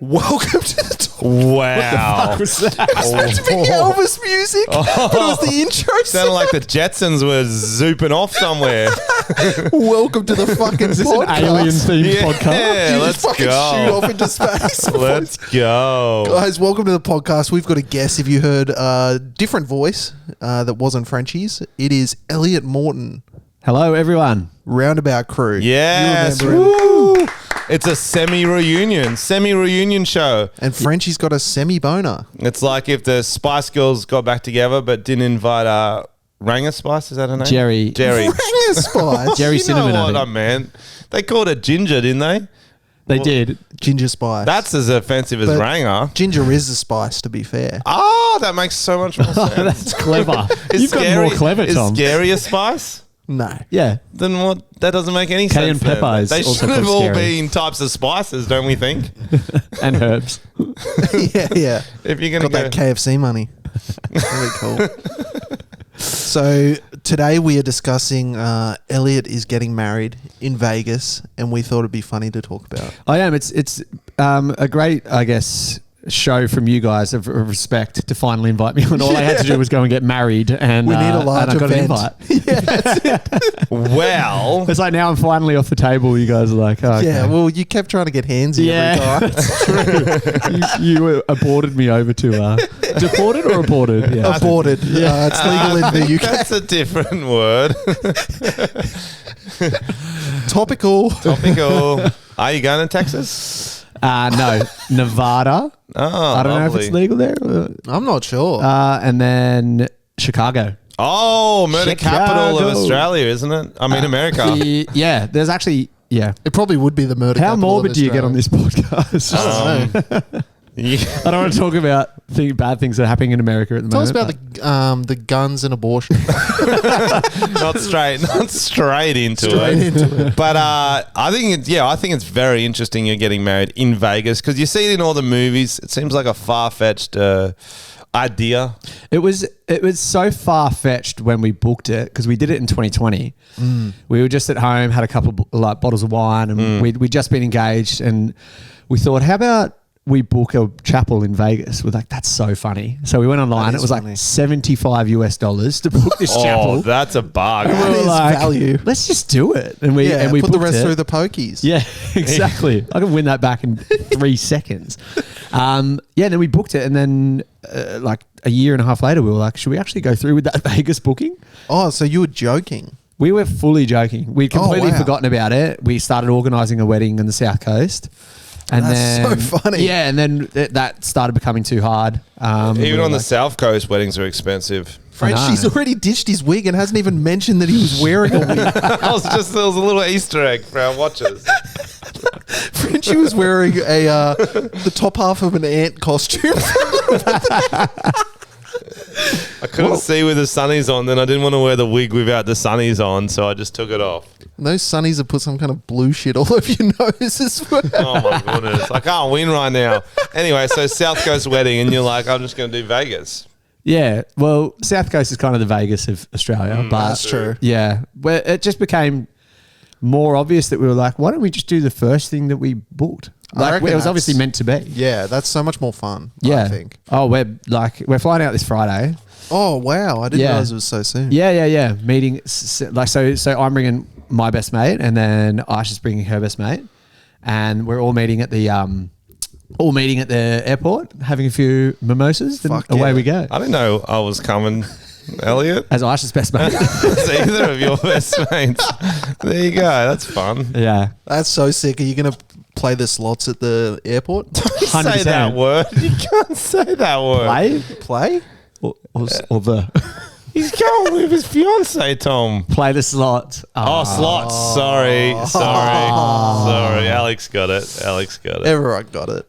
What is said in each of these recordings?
Welcome to the talk. Wow. It was supposed to be Elvis music, but it was the intro. Sounded like the Jetsons were zooping off somewhere. Welcome to the fucking podcast. Alien-themed podcast? Yeah, You let's just fucking go. shoot off into space. Let's go. Guys, welcome to the podcast. We've got a guest. If you heard a different voice that wasn't Frenchy's, it is Elliot Morton, Hello, everyone. Roundabout Crew. Yes. You remember him? Woo. It's a semi-reunion show. And Frenchy's got a semi-boner. It's like if the Spice Girls got back together but didn't invite Ranger Spice, is that her name? Jerry. Ranger Spice. Jerry You Cinnamon, know I what I think. meant. They called it Ginger, didn't they? They did. Ginger Spice. That's as offensive as But Ranger. Ginger is a spice, to be fair. Oh, that makes so much more sense. That's clever. Is You've got more clever, Tom. Is scary a spice? No. Yeah. Then what? That doesn't make any sense. Cayenne pepper then. is They also should have called all scary. been types of spices, don't we think? And herbs. yeah. If you're going Got to that KFC money. Very cool. So today we are discussing Elliot is getting married in Vegas, and we thought it'd be funny to talk about. I am. It's a great, I guess, show from you guys of respect to finally invite me on. All I had to do was go and get married, and We need a large and I got event. an invite. well, It's like now I'm finally off the table. You guys are like, oh, okay. Yeah, well, you kept trying to get handsy every time. that's true. you aborted me over to deported or aborted? Yeah. Aborted. It's legal in the UK. that's a different word. Topical. Topical. Are you going to Texas? No, Nevada. Oh, I don't know if lovely. it's legal there. I'm not sure. And then Chicago. Oh, murder capital of Chicago. Australia, isn't it? I mean, America. Yeah, there's actually, yeah. It probably would be the murder How capital of morbid do you get on Australia. this podcast? I don't know. Yeah. I don't want to talk about bad things that are happening in America at the Tell us moment. about the guns and abortion. not straight into Straight it. into it. But I think it's very interesting you're getting married in Vegas because you see it in all the movies. It seems like a far-fetched idea. It was so far-fetched when we booked it because we did it in 2020. We were just at home, had a couple of bottles of wine, and we'd just been engaged, and we thought, how about we book a chapel in Vegas? We're like, that's so funny. So we went online. That It is was funny. like $75 to book this Oh, chapel. that's a bargain. That is value. Let's just do it. And we Put the booked rest it. through the pokies. Yeah, exactly. I can win that back in 3 seconds. Then we booked it, and then like a year and a half later, we were like, should we actually go through with that Vegas booking? Oh, so you were joking. We were fully joking. We'd completely wow. forgotten about it. We started organising a wedding on the South Coast. And That's then, so funny. Yeah, and then that started becoming too hard. Even on the South Coast, weddings are expensive. Frenchy's already ditched his wig and hasn't even mentioned that he was wearing a wig. There was a little Easter egg for our watchers. Frenchy was wearing the top half of an ant costume. I couldn't see with the sunnies on, then I didn't want to wear the wig without the sunnies on, so I just took it off. And those sunnies have put some kind of blue shit all over your nose as well. Oh my goodness. I can't win right now. Anyway, so South Coast wedding, and you're like, I'm just going to do Vegas. Yeah, well, South Coast is kind of the Vegas of Australia. But That's true. Yeah, where it just became more obvious that we were like, why don't we just do the first thing that we booked? I Like, reckon it was that's- obviously meant to be. Yeah, that's so much more fun, Yeah. I think. Oh, we're flying out this Friday. Oh, wow. I didn't Yeah. realize it was so soon. Yeah. Meeting so I'm bringing my best mate, and then Aisha's bringing her best mate, and we're all meeting at the airport, having a few mimosas, and Fuck away yeah. we go. I didn't know I was coming, Elliot. As Aisha's best mate. It's either of your best mates. There you go. That's fun. Yeah. That's so sick. Are you going to play the slots at the airport? Say 100%. that word. You can't say that word. Play Play? or the He's going with his fiance, Tom. play the slot. Oh, slots. Sorry. Alex got it. Everyone got it.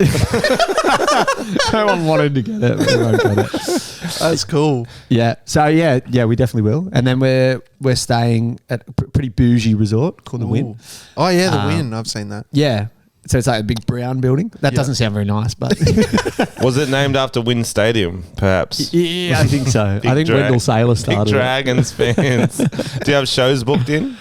No one wanted to get it. But everyone got it. That's cool. Yeah. So yeah, we definitely will. And then we're staying at a pretty bougie resort called the Wynn. Ooh. Oh, yeah, the Win. I've seen that. Yeah. So it's like a big brown building. That Yeah. doesn't sound very nice, but Was it named after Wynn Stadium, perhaps? yeah, I think so. Big I think drag- Wendell Saylor Big started it. Dragons fans. Do you have shows booked in?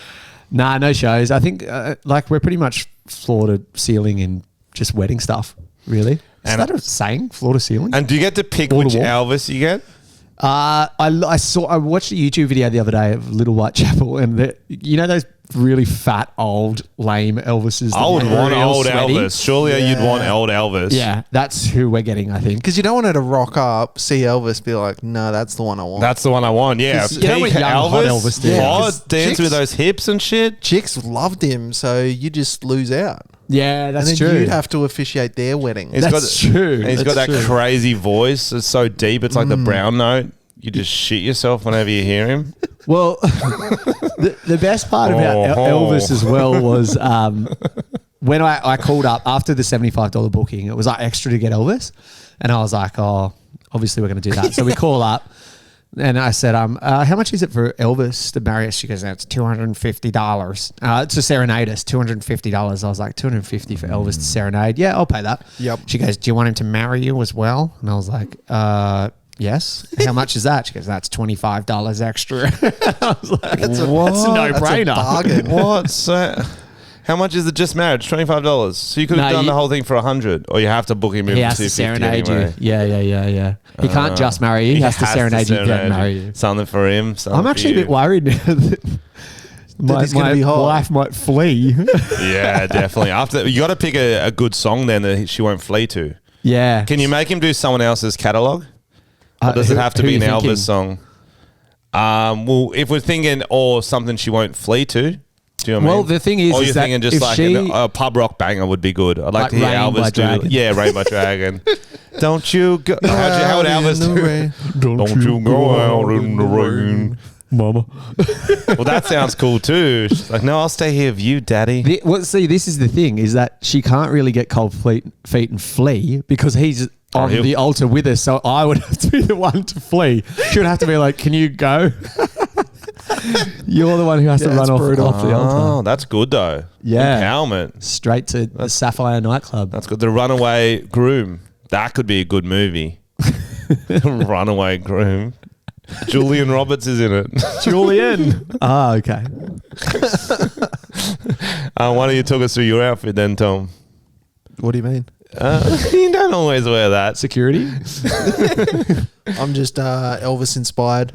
Nah, no shows. I think we're pretty much floor to ceiling in just wedding stuff. Really? Is And that a saying? Floor to ceiling? And do you get to pick Wall to which wall? Elvis you get? I watched a YouTube video the other day of Little Whitechapel, and you know those really fat, old, lame Elvises. I would want real old sweaty? Elvis. Surely you'd want old Elvis. Yeah, that's who we're getting, I think. Because you don't want her to rock up, see Elvis, be like, no, that's the one I want. That's the one I want. Yeah. 'Cause you know what Peak young, hot Elvis did? Yeah, Hot, 'cause dance chicks- with those hips and shit. Chicks loved him, so you just lose out. Yeah, that's and then true. you'd have to officiate their wedding. That's true. And he's got That's that true. crazy voice. It's so deep. It's like the brown note. You just shit yourself whenever you hear him. Well, the best part about Elvis as well was when I called up after the $75 booking, it was like extra to get Elvis. And I was like, oh, obviously we're going to do that. So we call up and I said, how much is it for Elvis to marry us? She goes, that's $250. To serenade us, $250. I was like, $250 for Elvis to serenade? Yeah, I'll pay that. Yep. She goes, do you want him to marry you as well? And I was like, yes. How much is that? She goes, that's $25 extra. I was like, that's a no-brainer. Bargain. What's that? How much is the just marriage? $25. So you could have No, done you- the whole thing for $100, or you have to book him in He for has to $250 serenade anyway. you. Yeah. He can't just marry you. He has to serenade you and marry you. Something for him. Something I'm actually a for bit worried now that he's gonna my be hot. wife might flee. Yeah, definitely. After you got to pick a good song then that she won't flee to. Yeah. Can you make him do someone else's catalog? Or does it have to who be an you thinking? Elvis song? Well, if we're thinking or something she won't flee to. Do you know what I Well, mean? the thing is or you're that thinking just if like she- a pub rock banger would be good. I'd like Like to hear Rain by Elvis do. Dragon. Yeah, Rain by Dragon. Don't you go? How would Elvis do it? Don't you go out in the rain, Mama. Well, that sounds cool too. She's like, no, I'll stay here with you, Daddy. Well, see, this is the thing, is that she can't really get cold feet and flee because he's on he'll- the altar with us. So I would have to be the one to flee. She would have to be like, can you go? You're the one who has to Yeah, run it's off brutal. the altar. Oh, that's good though. Yeah. Empowerment. Straight to the Sapphire nightclub. That's good. The Runaway Groom. That could be a good movie. Runaway Groom. Julian Roberts is in it. Julian. Ah, okay. Why don't you talk us through your outfit then, Tom? What do you mean? You don't always wear that. Security. I'm just Elvis inspired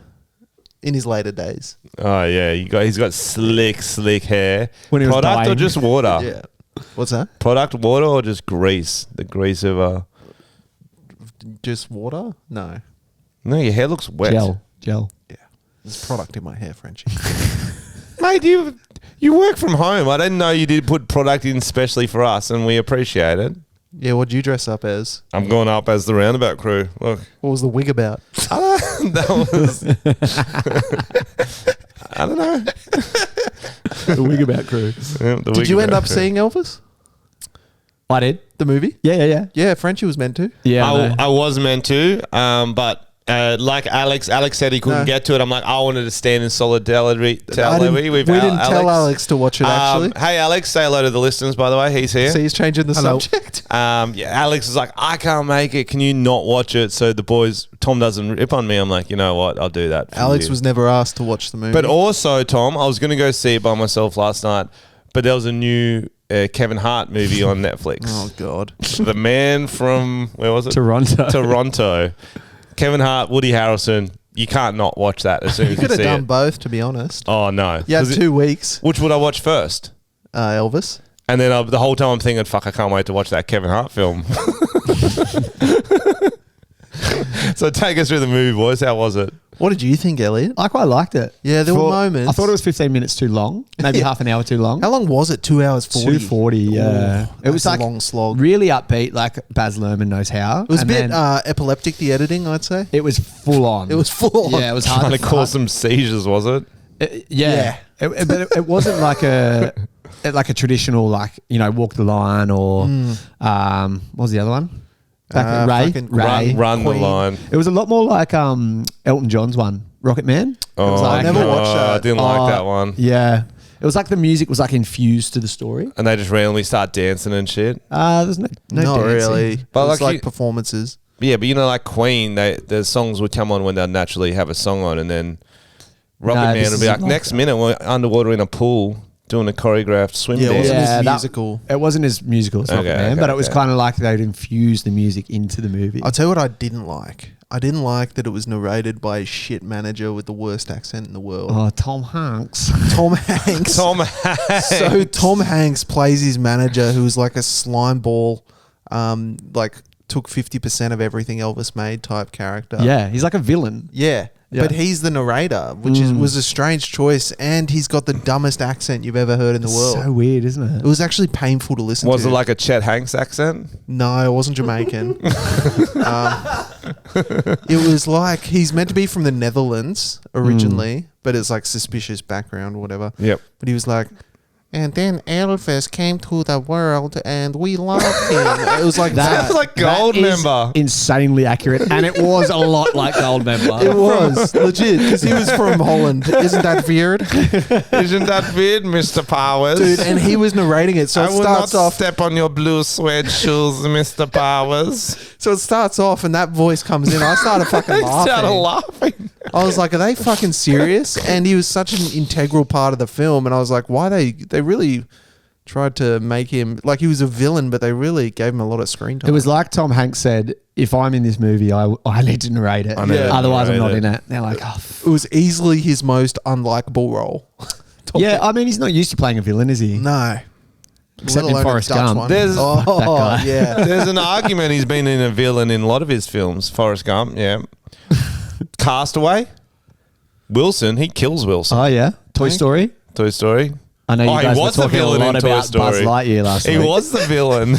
in his later days. Oh yeah, he's got slick hair. When he was Product or dying. just water? Yeah. What's that? Product, water, or just grease? The grease of Just water? No. No, your hair looks wet. Gel. Yeah. There's product in my hair, Frenchy. Mate, you work from home. I didn't know you did put product in specially for us, and we appreciate it. Yeah, what'd you dress up as? I'm going up as the roundabout crew. Look, What was the wig about? that was. I don't know. The Wigabout crew. Yeah, the Did you end Wigabout up crew. seeing Elvis? I did. The movie? Yeah. Yeah, Frenchy was meant to. Yeah. I know. I was meant to, but like Alex said he couldn't No. get to it. I'm like, I wanted to stand in solidarity We with didn't tell Alex to watch it, actually. Hey, Alex, say hello to the listeners, by the way. He's here. So he's changing the Hello. subject. Yeah, Alex is like, I can't make it. Can you not watch it? So the boys, Tom doesn't rip on me. I'm like, you know what? I'll do that. for Alex you. was never asked to watch the movie. But also, Tom, I was going to go see it by myself last night, but there was a new Kevin Hart movie on Netflix. Oh, God. The man from, where was it? Toronto. Toronto. Kevin Hart, Woody Harrelson. You can't not watch that as soon You as you could have see done it. both, to be honest. Oh, no. You had 'Cause 2 weeks, which would I watch first? Elvis. And then the whole time I'm thinking, fuck, I can't wait to watch that Kevin Hart film. So take us through the movie, boys. How was it? What did you think, Elliot? I quite liked it. Yeah, there were moments. I thought it was 15 minutes too long, maybe half an hour too long. How long was it? 2 hours 40? 240, yeah. Ooh, It was that's like a long slog. really upbeat, like Baz Luhrmann knows how. It was a And bit then epileptic, the editing, I'd say. it was full on. It was full on. Yeah, it was hard Trying to to cause some seizures, was it? Yeah. But it wasn't like a traditional, like, walk the line or what was the other one? fucking Run the Queen. line. It was a lot more like Elton John's one, Rocket Man. It was Oh, like, I never watched that. I didn't like that one. Yeah. It was like the music was like infused to the story. And they just randomly start dancing and shit. There's no Not dancing. really. But But it was like like you- performances. Yeah, but like Queen, the songs would come on when they'd naturally have a song on, and then Rocket No, Man this would be isn't like, like next that. minute we're underwater in a pool doing a choreographed swim Yeah, it dance. wasn't his that- musical. It wasn't his musical, it's Okay, man, okay, but it was okay. kind of like they'd infuse the music into the movie. I'll tell you what I didn't like. I didn't like that it was narrated by a shit manager with the worst accent in the world. Oh, Tom Hanks. Tom Hanks. Tom Hanks. So Tom Hanks plays his manager who's like a slime ball, like took 50% of everything Elvis made type character. Yeah, he's like a villain. Yeah. Yeah. But he's the narrator, which was a strange choice, and he's got the dumbest accent you've ever heard in the world. So weird, isn't it? It was actually painful to listen to. Was it like a Chet Hanks accent? No, it wasn't Jamaican. It was like he's meant to be from the Netherlands originally, but it's like suspicious background or whatever. Yep. But he was like, and then Elvis came to the world and we loved him. It was like that. Sounds like That is Goldmember. insanely accurate, and it was a lot like Goldmember. It was legit because he was from Holland. Isn't that weird, Isn't that weird, Mr. Powers? dude? And he was narrating it, so I it will not starts off. step on your blue suede shoes, Mr. Powers. So it starts off, and that voice comes in. I started fucking I laughing. started laughing. I was like, are they fucking serious? And he was such an integral part of the film. And I was like, why they really tried to make him like he was a villain, but they really gave him a lot of screen time. It was like Tom Hanks said, if I'm in this movie, I need to narrate it. I need to Otherwise, I'm not narrate in it. it. They're like, oh, It was easily his most unlikable role. yeah, I mean, he's not used to playing a villain, is he? No. Except Let in alone a Forrest Dutch Gump. one. There's- That guy. yeah. There's an argument he's been in a villain in a lot of his films. Forrest Gump, yeah. Castaway. Wilson, he kills Wilson. Oh, yeah. Toy Story. Toy Story. I know you Oh, he guys were was the talking a villain lot in Toy about Buzz Story. Lightyear last He week. was the villain.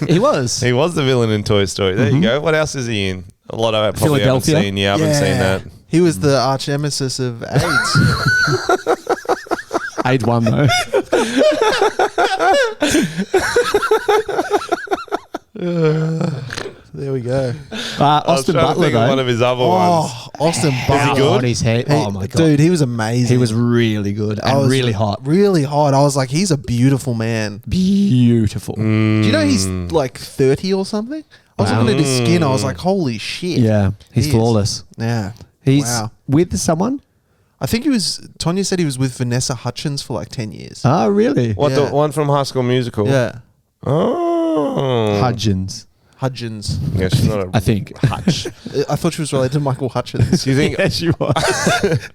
He was. He was the villain in Toy Story. There you go. What else is he in? A lot of it probably haven't Philadelphia? seen. Yeah, I haven't seen that. He was the arch nemesis of AIDS. Age one, though. There we go. I was Austin trying to Butler, think of one though. of his other ones. Oh, Austin Butler. good? On his head. Oh, my God. Dude, he was amazing. He was really good I and was really hot. Really hot. I was like, he's a beautiful man. Beautiful. Do you know he's like 30 or something? I was Wow. looking at his skin. I was like, holy shit. Yeah. He's He is. flawless. Yeah. He's Wow. with someone? I think he was, Tonya said he was with Vanessa Hutchins for like 10 years. Oh, really? What, Yeah. the one from High School Musical? Yeah. Oh. Hudgens, Hutchins. Yeah, she's not a I think. Hutch. I thought she was related to Michael Hutchins. Do you think Yeah, she was.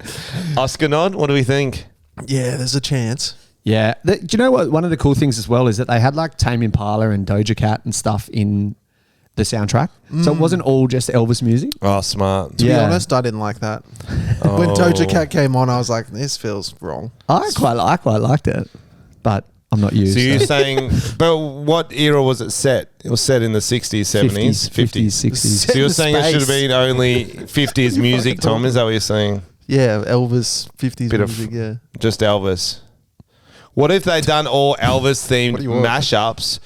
Oscar nod? What do we think? Yeah, there's a chance. Yeah. Do you know what? One of the cool things as well is that they had like Tame Impala and Doja Cat and stuff in the soundtrack. So it wasn't all just Elvis music. Oh, smart. To be Yeah. honest, I didn't like that. When Doja Cat came on, I was like, this feels wrong. I quite liked it, but I'm not used. So you're so. saying, but what era was it set? It was set in the 60s, 70s, 50s, 60s. Set So you're in saying it should have space. been only 50s music, Tom? Is that what you're saying? Yeah, Elvis 50s Bit of- music, yeah. Just Elvis. What if they done all Elvis themed What do you want? mashups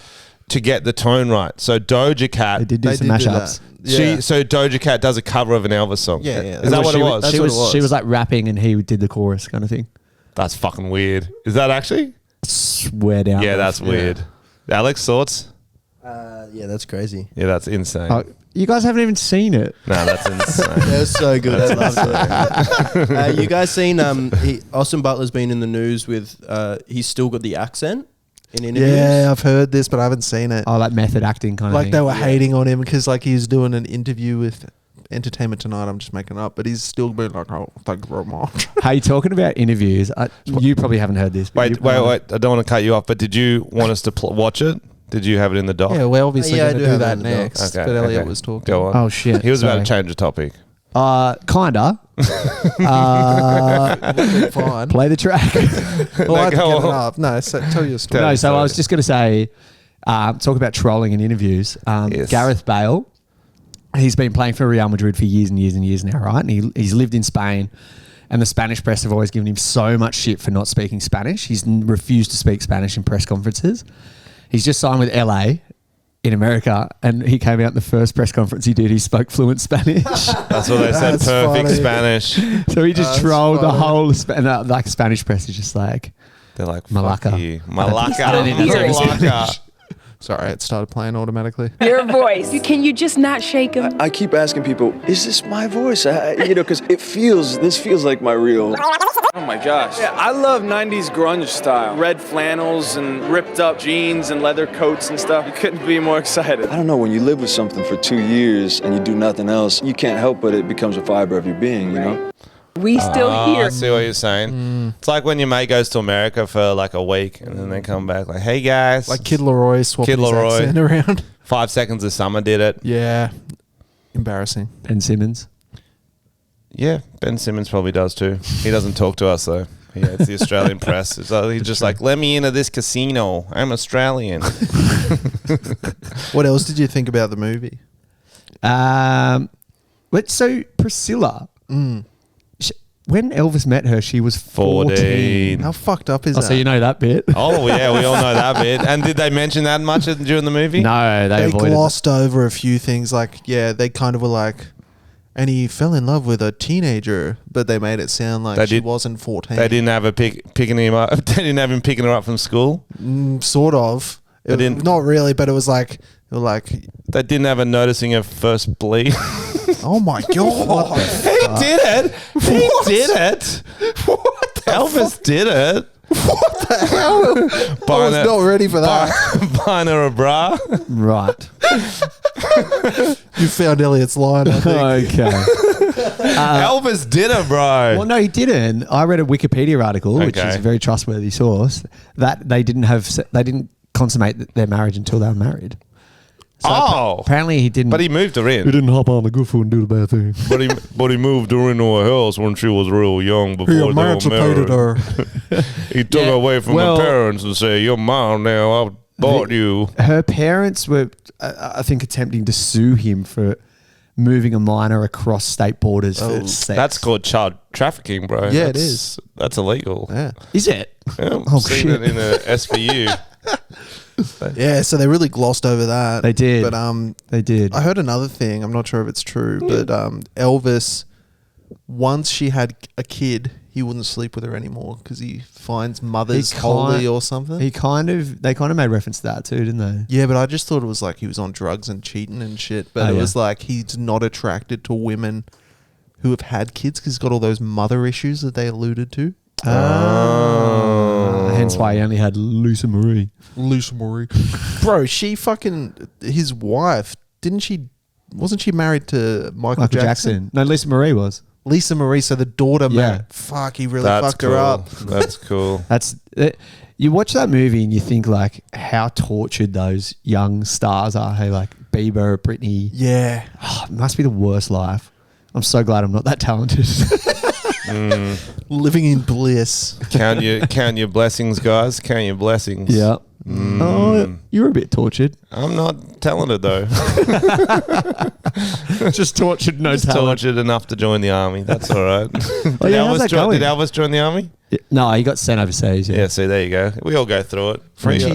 to get the tone right? So Doja Cat, They did do They some did do mashups. that. Yeah. so Doja Cat does a cover of an Elvis song. Yeah, yeah. Is that what it was? That's She what was, it was. she was like rapping and he did the chorus kind of thing. That's fucking weird. Is that actually? Swear down. Yeah, that's weird. Alex, thoughts? Yeah, that's crazy. Yeah, that's insane. Oh, you guys haven't even seen it. No, that's insane. That was so good. I loved it. You guys seen Austin Butler's been in the news with he's still got the accent in interviews. Yeah, I've heard this, but I haven't seen it. Oh, like method acting kind of Like thing. they were hating on him because like he was doing an interview with Entertainment Tonight. I'm just making up, but he's still been like, oh, thank you very much. Hey, talking about interviews, you probably haven't heard this. but Wait. you- I don't want to cut you off, but did you want us to watch it? Did you have it in the doc? Yeah, we're obviously Yeah, I going to do do have it that in the doc. next. Okay, But Elliot okay. was talking. Go on. Oh, shit. He was about to Sorry. change the topic. Kinda. Fine. Play the track. Well, I had to go get it on. up. No, so tell your story. No, so sorry. I was just going to say, talk about trolling in interviews. Yes. Gareth Bale, he's been playing for Real Madrid for years and years and years now, right? And he's lived in Spain, and the Spanish press have always given him so much shit for not speaking Spanish. He's refused to speak Spanish in press conferences. He's just signed with LA in America, and he came out in the first press conference he did. He spoke fluent Spanish. That's what they said. That's Perfect funny. Spanish. So he just That's trolled the funny. whole like Spanish press is just like, They're like, Malacca. fuck you. Malacca. I don't think that's how he Malacca. Sorry, it started playing automatically. Your voice. Can you just not shake him? I keep asking people, is this my voice? Because this feels like my real. Oh my gosh. Yeah, I love 90s grunge style. Red flannels and ripped up jeans and leather coats and stuff. You couldn't be more excited. I don't know, when you live with something for 2 years and you do nothing else, you can't help but it becomes a fiber of your being, you know? We still I here. see what you're saying. It's like when your mate goes to America for like a week and then they come back like, hey guys. Like Kid Leroy swapping his accent around. 5 Seconds of Summer did it. Yeah. Embarrassing. Ben Simmons. Yeah, Ben Simmons probably does too. He doesn't talk to us though. Yeah, it's the Australian press. So he's just like, let me into this casino. I'm Australian. What else did you think about the movie? So Priscilla, when Elvis met her, she was 14. How fucked up is that? So you know that bit? Oh, yeah, we all know that bit. And did they mention that much during the movie? No, they avoided glossed over a few things. Like, yeah, they kind of were like, and he fell in love with a teenager, but they made it sound like she wasn't 14. They didn't have picking him up. They didn't have him picking her up from school. Sort of. Not really, but it was like, they didn't have her noticing her first bleed. Oh my god! He did it. He did it. What? Elvis did it. What the hell? I was not ready for that. Buying her a bra. Right. You found Elliot's line, I think. Okay. Elvis did it, bro. Well, no, he didn't. I read a Wikipedia article, which is a very trustworthy source, that they didn't consummate their marriage until they were married. So apparently he didn't. But he moved her in. He didn't hop on the good foot and do the bad thing. But he moved her into a house when she was real young before He they were emancipated married. her. He took her away from her parents and said, "You're mine now. I bought you." Her parents were, I think, attempting to sue him for moving a minor across state borders for sex. That's called child trafficking, bro. Yeah, it is. That's illegal. Yeah. Is it? Yeah, Oh, seen shit. it in a SVU. Yeah, so they really glossed over that. They did. But They did. I heard another thing. I'm not sure if it's true, but Elvis, once she had a kid, he wouldn't sleep with her anymore because he finds mothers holy or something. They kind of made reference to that too, didn't they? Yeah, but I just thought it was like he was on drugs and cheating and shit. But it was like he's not attracted to women who have had kids because he's got all those mother issues that they alluded to. Hence why he only had Lisa Marie. Lisa Marie. Bro, his wife, wasn't she married to Michael Jackson? No, Lisa Marie was. Lisa Marie, so the daughter married. Fuck, he really fucked her up. That's cool. You watch that movie and you think like how tortured those young stars are. Hey, like Bieber, Britney. Yeah. Oh, it must be the worst life. I'm so glad I'm not that talented. Living in bliss. Count your blessings, guys. Count your blessings. Yeah. Oh, you were a bit tortured. I'm not talented though. Just tortured, no Just talent. tortured enough to join the army. That's all right. Did how's that going? Did Elvis join the army? No, he got sent overseas. Yeah, see, there you go. We all go through it. Frenchy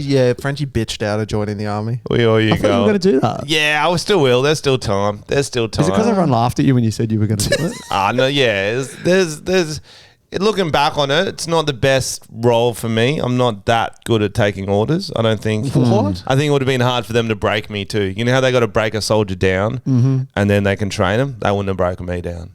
bitched out of joining the army. We all I thought you were going to do that. Yeah, I still will. There's still time. Is it because everyone laughed at you when you said you were going to do it? No, yeah. There's looking back on it, it's not the best role for me. I'm not that good at taking orders, I don't think. What? I think it would have been hard for them to break me too. You know how they got to break a soldier down and then they can train him? They wouldn't have broken me down.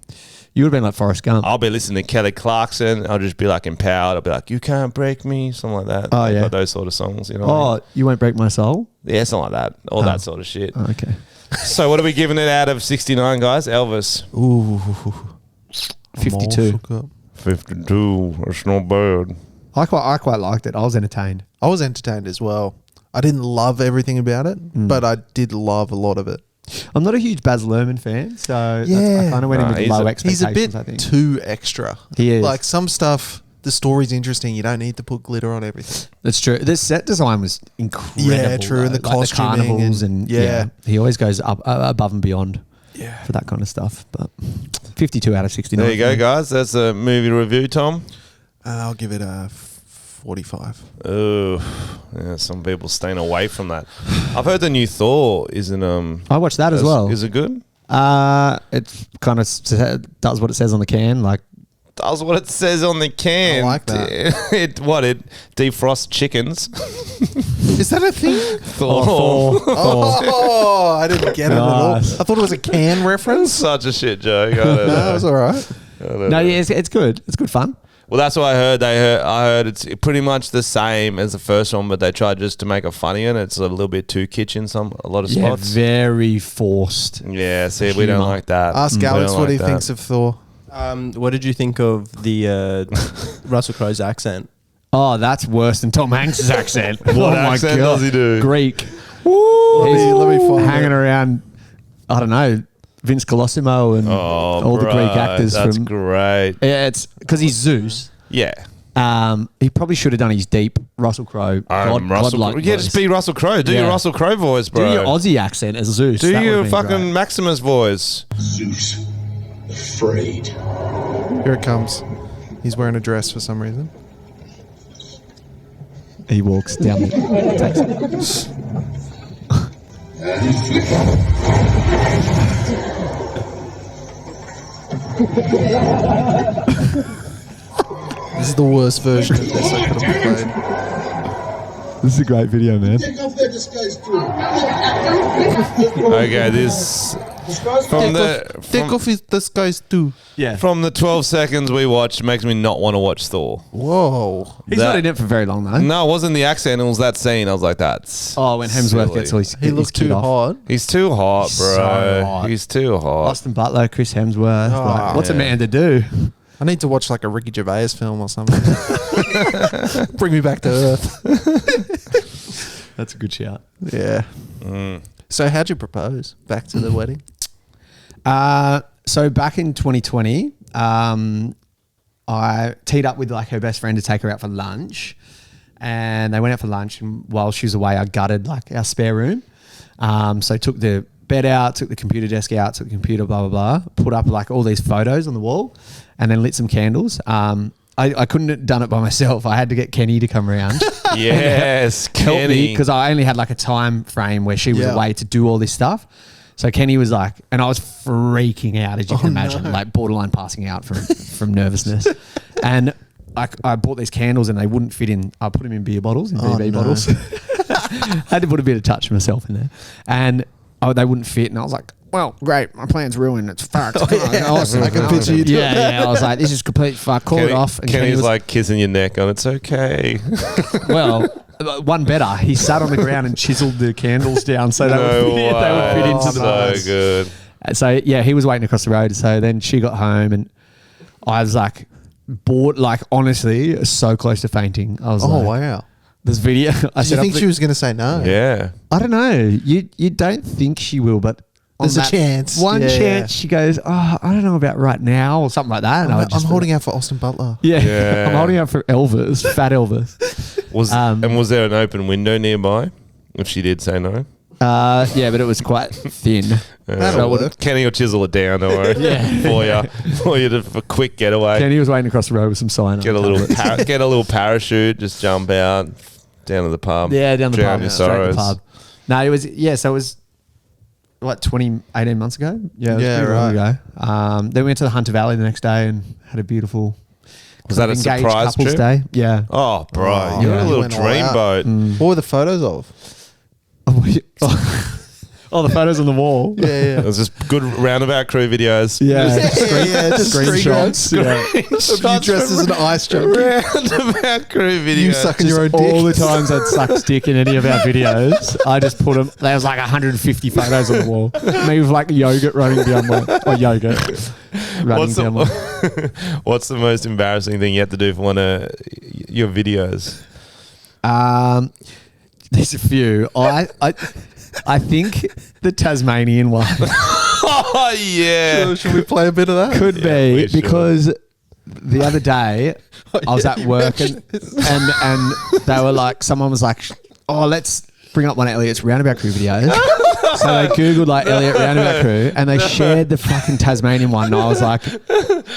You would have been like Forrest Gump. I'll be listening to Kelly Clarkson. I'll just be like empowered. I'll be like, you can't break me, something like that. Oh, yeah. Like those sort of songs, you know what I mean? You won't break my soul? Yeah, something like that. All that sort of shit. Oh, okay. So what are we giving it out of 69, guys? Elvis. Ooh. 52. 52. That's not bad. I quite liked it. I was entertained. I was entertained as well. I didn't love everything about it, but I did love a lot of it. I'm not a huge Baz Luhrmann fan, so I kind of went in with low expectations. He's a I think. bit too extra. He is. Like some stuff, the story's interesting. You don't need to put glitter on everything. That's true. The set design was incredible. Yeah, true. And the costuming carnivals and he always goes up above and beyond. Yeah. For that kind of stuff. But 52 out of 69. There you go, guys. That's a movie review, Tom. I'll give it a 45. Oh, yeah, some people staying away from that. I've heard the new Thor isn't. I watched that as well. Is it good? It kind of does what it says on the can. Like, does what it says on the can. I like that. It defrosts chickens. Is that a thing? Thor. Oh, I didn't get it at all. I Nice. thought it was a can reference. Such a shit joke. I don't No, know. it was all right. No, yeah, it's good. It's good fun. Well, that's what I heard. I heard it's pretty much the same as the first one, but they tried just to make it funny, and it's a little bit too kitsch in a lot of Yeah, spots. very forced. Yeah, see, we don't Humour. like that. Ask We Alex don't what like he that. thinks of Thor. What did you think of the Russell Crowe's accent? Oh, that's worse than Tom Hanks' accent. What oh accent does he do? Greek. Let me find hanging it. around, I don't know, Vince Colosimo and all the Greek actors. That's from great. Yeah, it's because he's Zeus. Yeah. He probably should have done his deep Russell Crowe. Russell godlike Crowe. Yeah, voice. just be Russell Crowe. Do Yeah. your Russell Crowe voice, bro. Do your Aussie accent as Zeus. Do That your would've been fucking great. Maximus voice. Zeus, afraid. Here it comes. He's wearing a dress for some reason. He walks down the takes it. This is the worst version of this I could have played. This is a great video, man. Take off that disguise too. Okay, this from Take off his disguise too. Yeah. from the 12 seconds we watched makes me not want to watch Thor. Whoa. He's That- not in it for very long, though. No, it wasn't the accent. It was that scene. I was like, that's Oh, when Hemsworth silly. gets all his He his looked kid too off. hot. He's too hot, bro. So hot. He's too hot. Austin Butler, Chris Hemsworth. like, what's a yeah. man to do? I need to watch like a Ricky Gervais film or something. Bring me back to earth. That's a good shout. Yeah. So how'd you propose? Back to the wedding? So back in 2020, I teed up with like her best friend to take her out for lunch, and they went out for lunch. And while she was away, I gutted like our spare room. So took the bed out, took the computer desk out, took the computer, blah blah blah. Put up like all these photos on the wall, and then lit some candles. I couldn't have done it by myself. I had to get Kenny to come around. Yes, Help me Kenny. because I only had like a time frame where she was Yeah. away to do all this stuff. So Kenny was like, and I was freaking out, as you can imagine, like borderline passing out from nervousness. And I bought these candles and they wouldn't fit in. I put them in beer bottles, in BB bottles. I had to put a bit of touch of myself in there. And they wouldn't fit. And I was like, well, great. My plan's ruined. It's fucked. Awesome. I can picture you doing Yeah. I was like, this is complete fuck. Call it off. And Kenny Kenny's was like kissing your neck on it's okay. well, one better. He sat on the ground and chiseled the candles down so they No would fit into the so bars. good. So yeah, he was waiting across the road. So then she got home and I was like bored, like honestly, so close to fainting. I was Oh, like, wow. this video. I Did you said, think she was going to say no? Yeah. I don't know. You don't think she will, but on There's a that chance. One Yeah. chance she goes, oh, I don't know about right now or something like that. And I I'm just holding out for Austin Butler. Yeah, Yeah. I'm holding out for Elvis, fat Elvis. And was there an open window nearby if she did say no? Yeah, but it was quite thin. That'll work. Kenny will chisel it down, don't worry. For you to for a quick getaway. Kenny was waiting across the road with some cyanide. Get a little parachute, just jump out down to the pub. Yeah, down the drown pub. your Straight to the sorrows. pub. No, it was, so it was, what, 18 months ago? Yeah, it was Yeah, pretty long right. ago. Then we went to the Hunter Valley the next day and had a beautiful Was that a engaged surprise couples trip? day. Yeah. Oh, bro, Oh, you're yeah. a You little went all out. dreamboat. What were the photos of? Oh, the photos on the wall. Yeah, yeah. It was just good roundabout crew videos. Yeah. Just Screenshots. Yeah. You dressed as an ice junkie. Roundabout crew videos. You sucking your own dick. All the times I'd sucked dick in any of our videos, I just put them. There was like 150 photos on the wall. Me with like yogurt running down or yogurt running down What's the most embarrassing thing you had to do for one of your videos? There's a few. I think the Tasmanian one Oh yeah. Should we play a bit of that? could we be should. because the other day I was at work and they were like, someone was like, oh, let's bring up one of Elliot's Roundabout Crew videos. So they Googled like Elliot Roundabout Crew and they shared the fucking Tasmanian one. And I was like,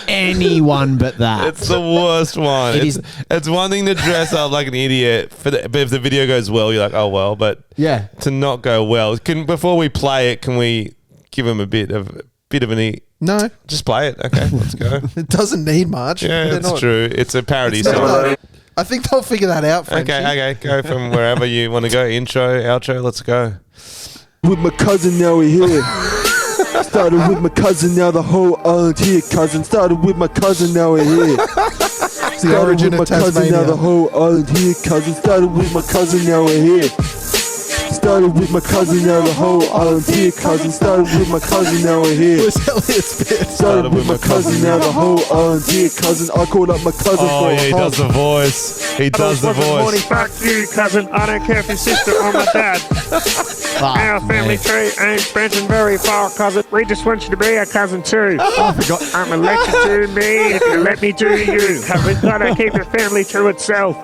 anyone but that. It's the worst one. It It's one thing to dress up like an idiot, but if the video goes well, you're like, oh well. But Yeah. to not go well, before we play it, can we give him a bit of an No, Just play it. Okay, let's go. it doesn't need much. Yeah, They're it's not- true. It's a parody it's not song. like- I think they'll figure that out, Frenchy. Okay, go from wherever you want to go. Intro, outro, let's go. With my cousin, now we're here. Started with my cousin, now the whole island here. Cousin started with my cousin, now we're here. It's the origin of cousin, now the Tasmania. whole island here. Cousin started with my cousin, now we're here. Started with my cousin, now the whole island here. Cousin started with my cousin, now we're here. Where's Elliot's bit? Started with my cousin, now the whole island here. Cousin, I called up my cousin Oh, for yeah, a he hug. does the voice. He does the voice. Fuck you, cousin. I don't care if your sister or my dad. Our family tree ain't branching very far, cousin. We just want you to be our cousin too. I forgot. I'm gonna let you do me if you let me do you. Cousin, gotta keep your family to itself.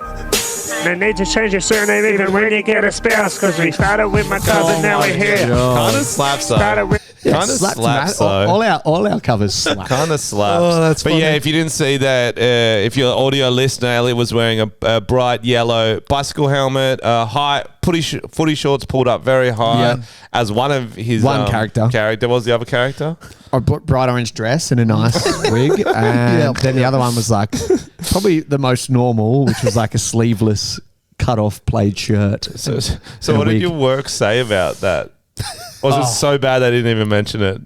No need to change your surname even when you get a spouse, cause we started with my cousin, now we're here. Kind of slaps though. Started with Yeah, Kind of slaps though. all our covers slap. Kind of slaps. Oh, that's but funny. yeah, if you didn't see that, if you're an audio listener, Elliot was wearing a bright yellow bicycle helmet, high footy shorts pulled up very high Yeah. as one of his One character. What was the other character? A bright orange dress and a nice wig, and then the other one was like probably the most normal, which was like a sleeveless cut off plaid shirt. So and what a did wig. your work say about that? Was it so bad they didn't even mention it?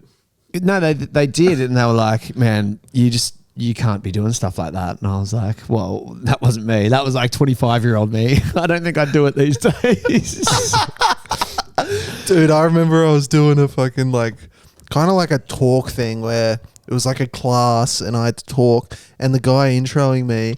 No, they did, and they were like, "Man, you can't be doing stuff like that." And I was like, "Well, that wasn't me. That was like 25-year-old me. I don't think I'd do it these days." Dude, I remember I was doing a fucking kind of like a talk thing where it was like a class and I had to talk, and the guy introing me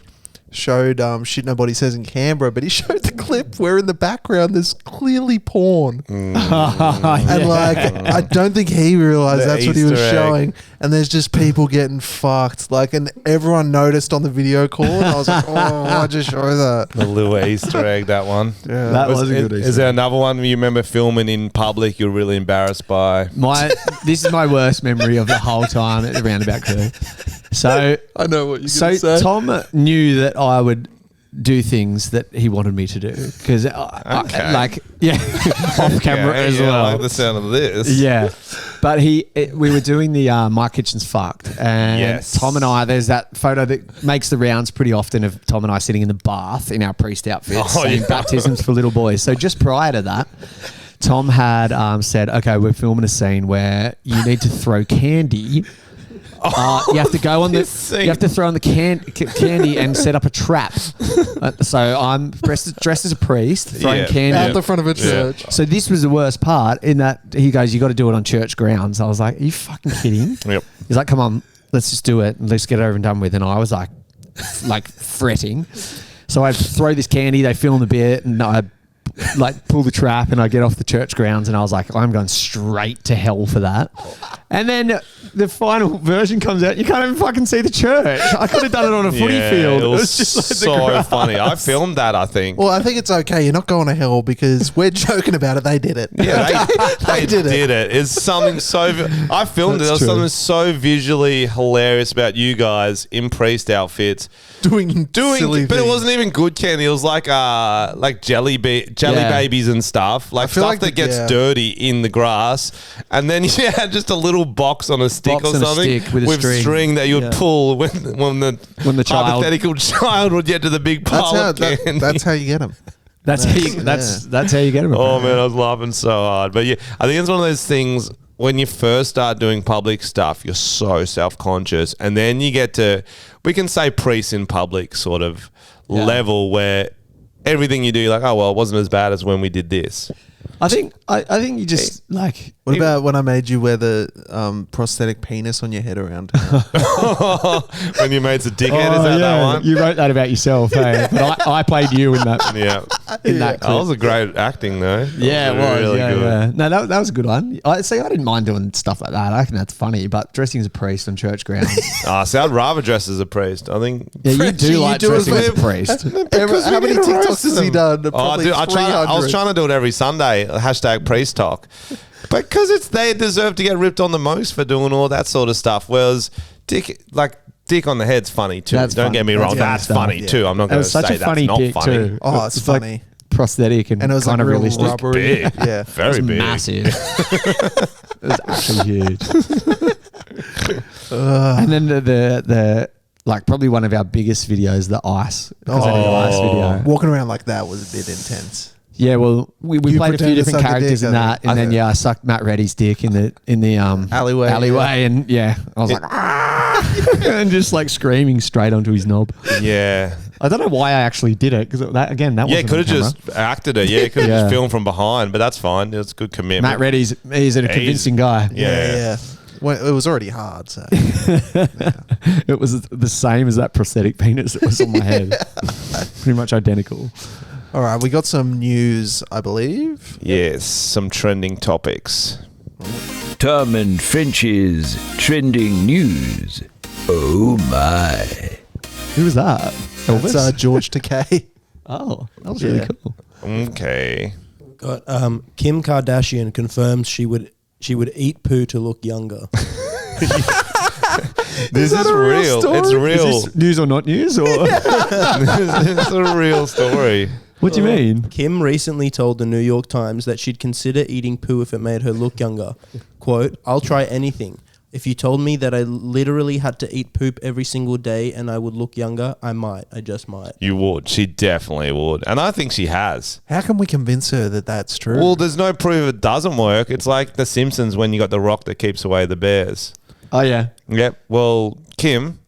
showed Shit Nobody Says in Canberra, but he showed the clip where in the background there's clearly porn. And I don't think he realized The that's what he was Easter egg. showing. And there's just people getting fucked. And everyone noticed on the video call. And I was like, oh, why'd you show that? The little Easter egg, that one. Yeah. That was a good Is there another one you remember filming in public you're really embarrassed by? This is my worst memory of the whole time at the Roundabout Crew. So I know what you're So going to say. Tom knew that I would do things that he wanted me to do because, off camera as well. I like the sound of this. Yeah, but we were doing the My Kitchen's Fucked, and Yes. Tom and I. There's that photo that makes the rounds pretty often of Tom and I sitting in the bath in our priest outfits, saying baptisms for little boys. So just prior to that, Tom had said, "Okay, we're filming a scene where you need to throw candy." You have to go on the. You have to throw on the candy and set up a trap. So I'm dressed as a priest, throwing candy Out the front of a church. So this was the worst part. In that he goes, "You got to do it on church grounds." I was like, "Are you fucking kidding?" Yep. He's like, "Come on, let's just do it and let's get it over and done with." And I was like fretting. So I throw this candy. They film the bit, and I pull the trap, and I get off the church grounds, and I was like, I'm going straight to hell for that. And then the final version comes out. You can't even fucking see the church. I could have done it on a footy field. It was just like the so grass. funny. I filmed that, I think. Well, I think it's okay. You're not going to hell because we're joking about it. They did it. Yeah, they did did it. It's something so. I filmed it. There was something so visually hilarious about you guys in priest outfits doing silly but it things. wasn't even good candy. It was like jelly babies and stuff, like feel stuff like that gets dirty in the grass, and then you had just a little box on a stick Box or on a something stick with a string. that you would pull when the child- hypothetical child would get to the big pile of candy. That's how you get them. That's how you get them. Oh man, I was laughing so hard. But yeah, I think it's one of those things when you first start doing public stuff, you're so self-conscious, and then you get to, we can say priest in public sort of level where everything you do, you're like, oh well, it wasn't as bad as when we did this. I think you just like. What about when I made you wear the prosthetic penis on your head around? When your mate's a dickhead, is that one? You wrote that about yourself, hey? But I played you in that. Yeah. In that clip. That was a great acting though. Yeah, it was. Really good. Yeah. No, that was a good one. I didn't mind doing stuff like that. I think that's funny. But dressing as a priest on church grounds. See, I'd rather dress as a priest. I think. Yeah, you Frenchy, do like you do dressing as as a priest. How many TikToks has he done? Oh, Probably dude, I was 300. trying to do it every Sunday. Hashtag priest talk. But because they deserve to get ripped on the most for doing all that sort of stuff. Whereas dick on the head's funny too. That's Don't funny. get me wrong. That's funny too. I'm not It going to was such say a funny that's not dick funny. too. Oh, it's funny. Like prosthetic and And it was kind like of real realistic. rubbery. Big. Yeah. Very It was big. massive. It was actually huge. And then the like probably one of our biggest videos, the ice. Because I did an ice video. Walking around like that was a bit intense. Yeah, well, we You played a few pretended to different suck a characters dick, in I that, think. and then I sucked Matt Reddy's dick in the Alleyway, and I was like, and just like screaming straight onto his knob. Yeah. I don't know why I actually did it because that wasn't could have on camera. just acted it. Yeah, could have just filmed from behind, but that's fine. It's good commitment. Matt Reddy's he's a convincing guy. Yeah. Well, it was already hard, so It was the same as that prosthetic penis that was on my head. Pretty much identical. all right, we got some news, I believe. Yes, some trending topics. Tom and Frenchy's trending news. Oh my. Who was that? Elvis? That's George Takei. Oh, that was really cool. Okay. Got Kim Kardashian confirms she would eat poo to look younger. This is real. It's real. Is this news or not news? Or It's a real story. what do you mean? Kim recently told the New York Times that she'd consider eating poo if it made her look younger. Quote, "I'll try anything. If you told me that I literally had to eat poop every single day and I would look younger, I might. I just might." You would. She definitely would. And I think she has. How can we convince her that that's true? Well, there's no proof it doesn't work. It's like The Simpsons when you got the rock that keeps away the bears. Oh yeah, Yep. Well, Kim,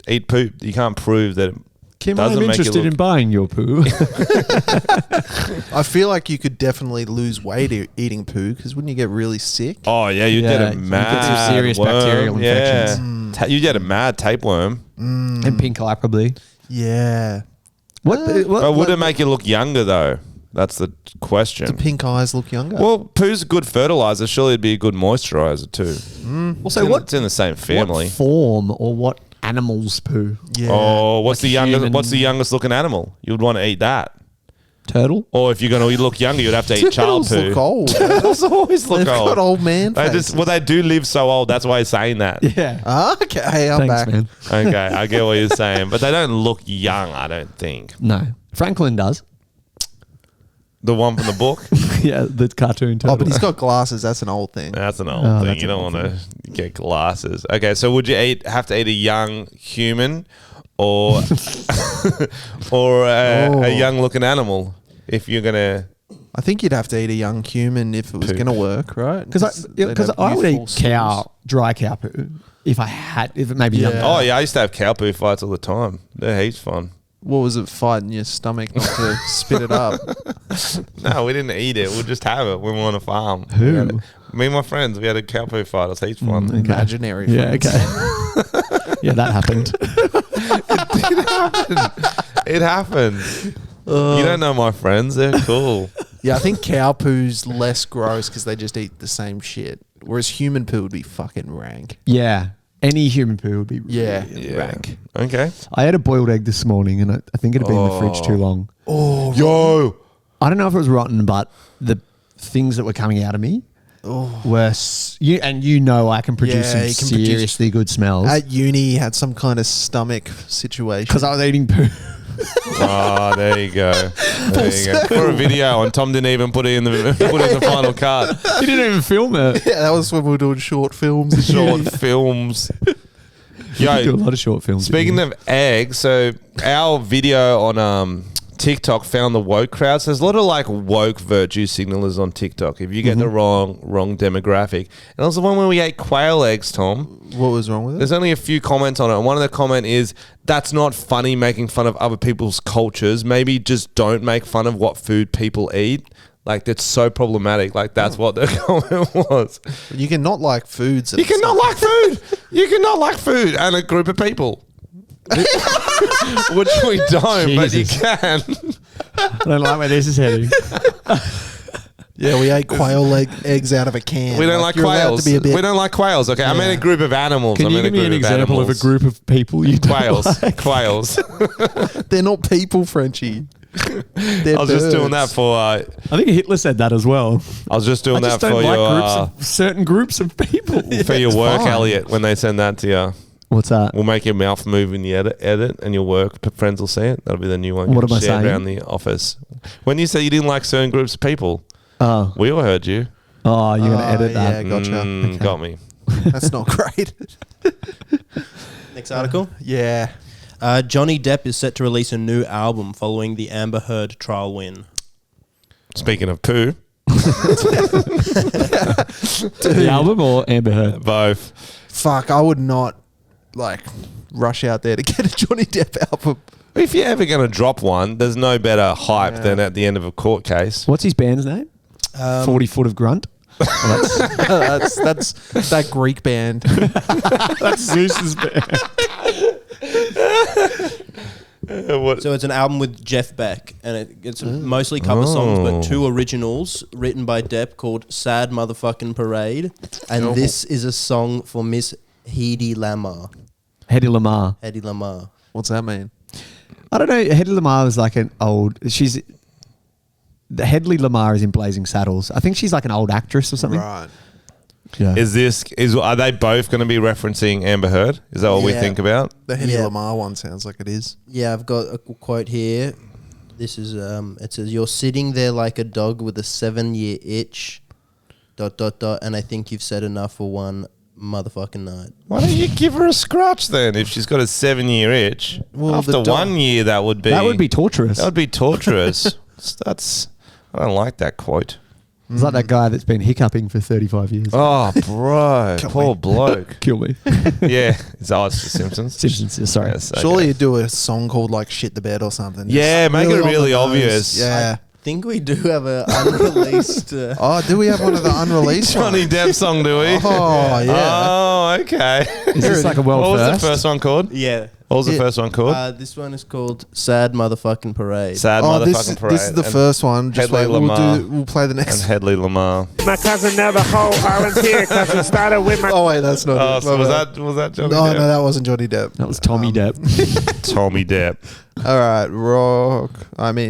eat poop. You can't prove that it Kim, doesn't I'm make interested it in buying your poo. I feel like you could definitely lose weight eating poo because wouldn't you get really sick? Oh, yeah. You Yeah, get a you mad get some serious worm. bacterial Yeah. infections. You get a mad tapeworm. And pink eye probably. Yeah. What Would it make you look younger, though? That's the question. Do pink eyes look younger? Well, poo's a good fertilizer. Surely it'd be a good moisturizer, too. Also, It's in the same family. What form or what animal's poo? yeah. Oh, what's Like the youngest? human- What's the youngest looking animal? You'd want to eat that. Turtle? Or if you're going to look younger, you'd have to eat child Turtles poo. look old. Turtles always look They've old. got old man They faces. they do live so old. That's why he's saying that. Yeah. Okay, I'm Thanks, back. man. Okay, I get what you're saying, but they don't look young. I don't think No. Franklin does. the one from the book. Yeah, the cartoon turtle. Oh, but he's got glasses. That's an old thing. That's an old Oh, thing. that's You an don't old want to get glasses. Okay, so would you have to eat a young human or a young looking animal if you're gonna? I think you'd have to eat a young human if it was Poo. going to work, right? Because They'd have I would eat youthful dry cow poo if it may be Yeah. young. Oh yeah, I used to have cow poo fights all the time. They're heaps fun. What was it, fighting your stomach not to spit it up? No, we didn't eat it. We'd just have it when we were on a farm. Who? Me and my friends, we had a cow poo fight. It was heaps fun. Okay. Imaginary. Yeah, friends. okay. Yeah, that happened. It happened. You don't know my friends. They're cool. Yeah, I think cow poo's less gross because they just eat the same shit. Whereas human poo would be fucking rank. Yeah. Any human poo would be Yeah. really Yeah. rank. Okay. I had a boiled egg this morning and I think it had been in the fridge too long. Oh, Yo. I don't know if it was rotten, but the things that were coming out of me were... you know I can produce Yeah, some you can produce- seriously good smells. At uni, he had some kind of stomach situation. Because I was eating poo. Oh, there you go. There you go. For a video, and Tom didn't even put it in the final cut. He didn't even film it. Yeah, that was when we were doing short films. at Short uni. films. You do a Yo, lot of short films. speaking of eggs, so our video on TikTok found the woke crowd. So there's a lot of like woke virtue signalers on TikTok. If you get the wrong demographic, and that was the one where we ate quail eggs, Tom. What was wrong with it? There's only a few comments on it. And one of the comment is, that's not funny making fun of other people's cultures. Maybe just don't make fun of what food people eat. Like, that's so problematic. Like, that's what the comment was. You can not like foods. You cannot like food. You cannot like food and a group of people. Which we don't, but you Jesus. can. I don't like where this is heading. Yeah, we ate quail eggs out of a can. We don't like you're allowed quails. to be a bit- We don't like quails. Okay, I mean a group of animals. Can I you mean give me an group example of a animals. group of people you don't Quails. like? Quails. They're not people, Frenchy. I was just doing that for. I think Hitler said that as well. I was just doing I just that don't for like your certain groups of people. for your it's work, fine. Elliot. When they send that to you, What's that? we'll make your mouth move in the edit, and your work friends will see it. That'll be the new one. What am I shared saying? around the office? When you said you didn't like certain groups of people, Oh, we all heard you. you're going to edit that. Yeah, gotcha. Got me. That's not great. Next article. Yeah. Johnny Depp is set to release a new album following the Amber Heard trial win. Speaking of poo, The album or Amber Heard? both. Fuck, I would not rush out there to get a Johnny Depp album. If you're ever going to drop one, there's no better hype than at the end of a court case. What's his band's name? 40 Foot of Grunt. That's that Greek band. That's Zeus's band. So it's an album with Jeff Beck, and it's mostly cover songs, but 2 originals written by Depp called "Sad Motherfucking Parade," and this is a song for Miss Hedy Lamar. Hedy Lamar. Hedy Lamar. What's that mean? I don't know. Hedy Lamar was like an old. The Hedley Lamar is in Blazing Saddles. I think she's like an old actress or something. Right. Yeah. Are they both going to be referencing Amber Heard? Is that what we think about? The Hedy Lamar one sounds like it is. Yeah, I've got a quote here. This is it says, "You're sitting there like a dog with a 7-year itch. ... And I think you've said enough for one motherfucking night." Why don't you give her a scratch then? If she's got a 7-year itch, Well, after 1 year that would be torturous. That would be torturous. I don't like that quote. It's like that guy that's been hiccuping for 35 years. Oh, bro, poor bloke. Kill me. Yeah, it's The Simpsons. Simpsons. Sorry. Yes, okay. Surely you do a song called "Shit the Bed" or something. Yeah, Just make it on really the nose. obvious. Yeah. I think we do have an unreleased. Oh, do we have one of the unreleased Johnny ones? Depp song, do we? Oh, yeah. Oh, okay. Is this like a world What was first? the first one called? Yeah. What was the first one called? This one is called "Sad Motherfucking Parade." Sad Motherfucking Parade. This is the And first one. Just Hedley wait, Lamar. we'll play the And next. Hedley Lamar. My cousin never whole volunteer because it started with my... Oh wait, that's not Oh, it. so My was bad. that Johnny No, Depp? no, that wasn't Johnny Depp. That was Tommy Depp. Tommy Depp. All right,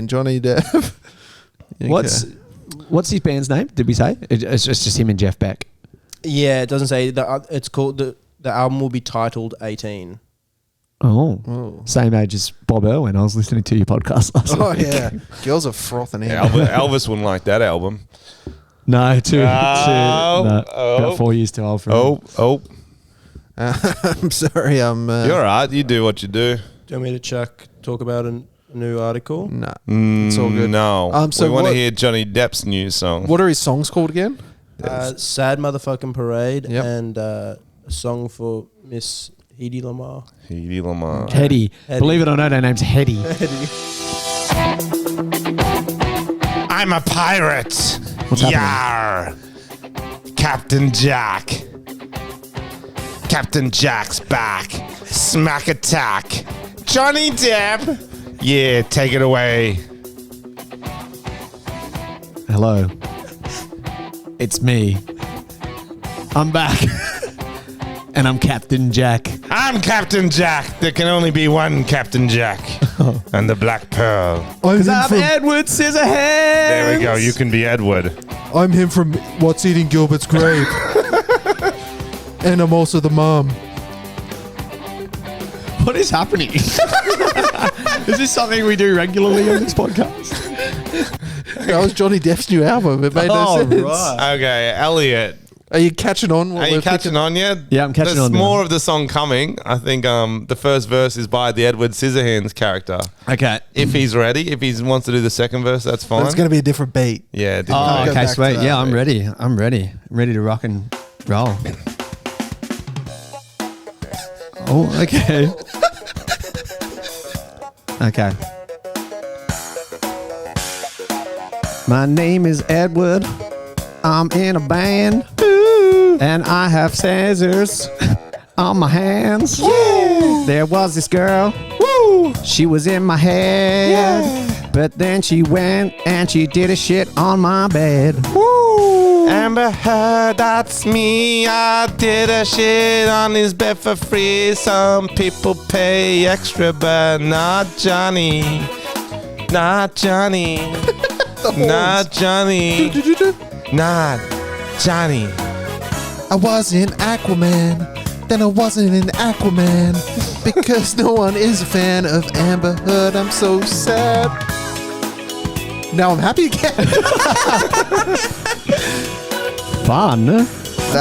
Johnny Depp. Okay. What's his band's name? Did we say? It's just him and Jeff Beck. Yeah, it doesn't say. It's called the album will be titled 18. Oh. Same age as Bob Irwin. I was listening to your podcast last Oh week. yeah, girls are frothing in. Yeah, Elvis wouldn't like that album. No, two, Oh. about 4 years too old for him. I'm sorry. You're all right. You do what you do. Do you want me to talk about a new article? No, it's all good. No. So we want to what- hear Johnny Depp's new song. What are his songs called again? Sad Motherfucking Parade, Yep. and a song for Miss Hedy Lamar. Hedy Lamar. Hetty. Believe it or not, her name's Hetty. I'm a pirate. What's happening? Yar. Captain Jack. Captain Jack's back. Smack attack. Johnny Depp. Yeah, take it away. Hello. It's me. I'm back. And I'm Captain Jack. I'm Captain Jack. There can only be one Captain Jack. And the Black Pearl. I'm Edward Scissorhands. There we go. You can be Edward. I'm him from What's Eating Gilbert's Grave, and I'm also the mom. What is happening? Is this something we do regularly on this podcast? That was Johnny Depp's new album. It made no sense. Okay, Elliot. Are you catching on? Are you catching on yet? Yeah, I'm catching There's on now. more of the song coming. I think the first verse is by the Edward Scissorhands character. Okay. If he's ready, if he wants to do the second verse, that's fine. But it's going to be a different beat. Yeah. Oh, Go okay, back to sweet. that. Yeah, I'm ready. I'm ready. Ready to rock and roll. Oh, okay. Okay. My name is Edward. I'm in a band. And I have scissors on my hands. There was this girl. She was in my head. But then she went and she did a shit on my bed. Amber Heard, that's me. I did a shit on his bed for free. Some people pay extra, but not Johnny. Not Johnny. Not Johnny. Not Johnny. I was in Aquaman, then I wasn't in Aquaman because no one is a fan of Amber Heard. I'm so sad. Now I'm happy again. Fun.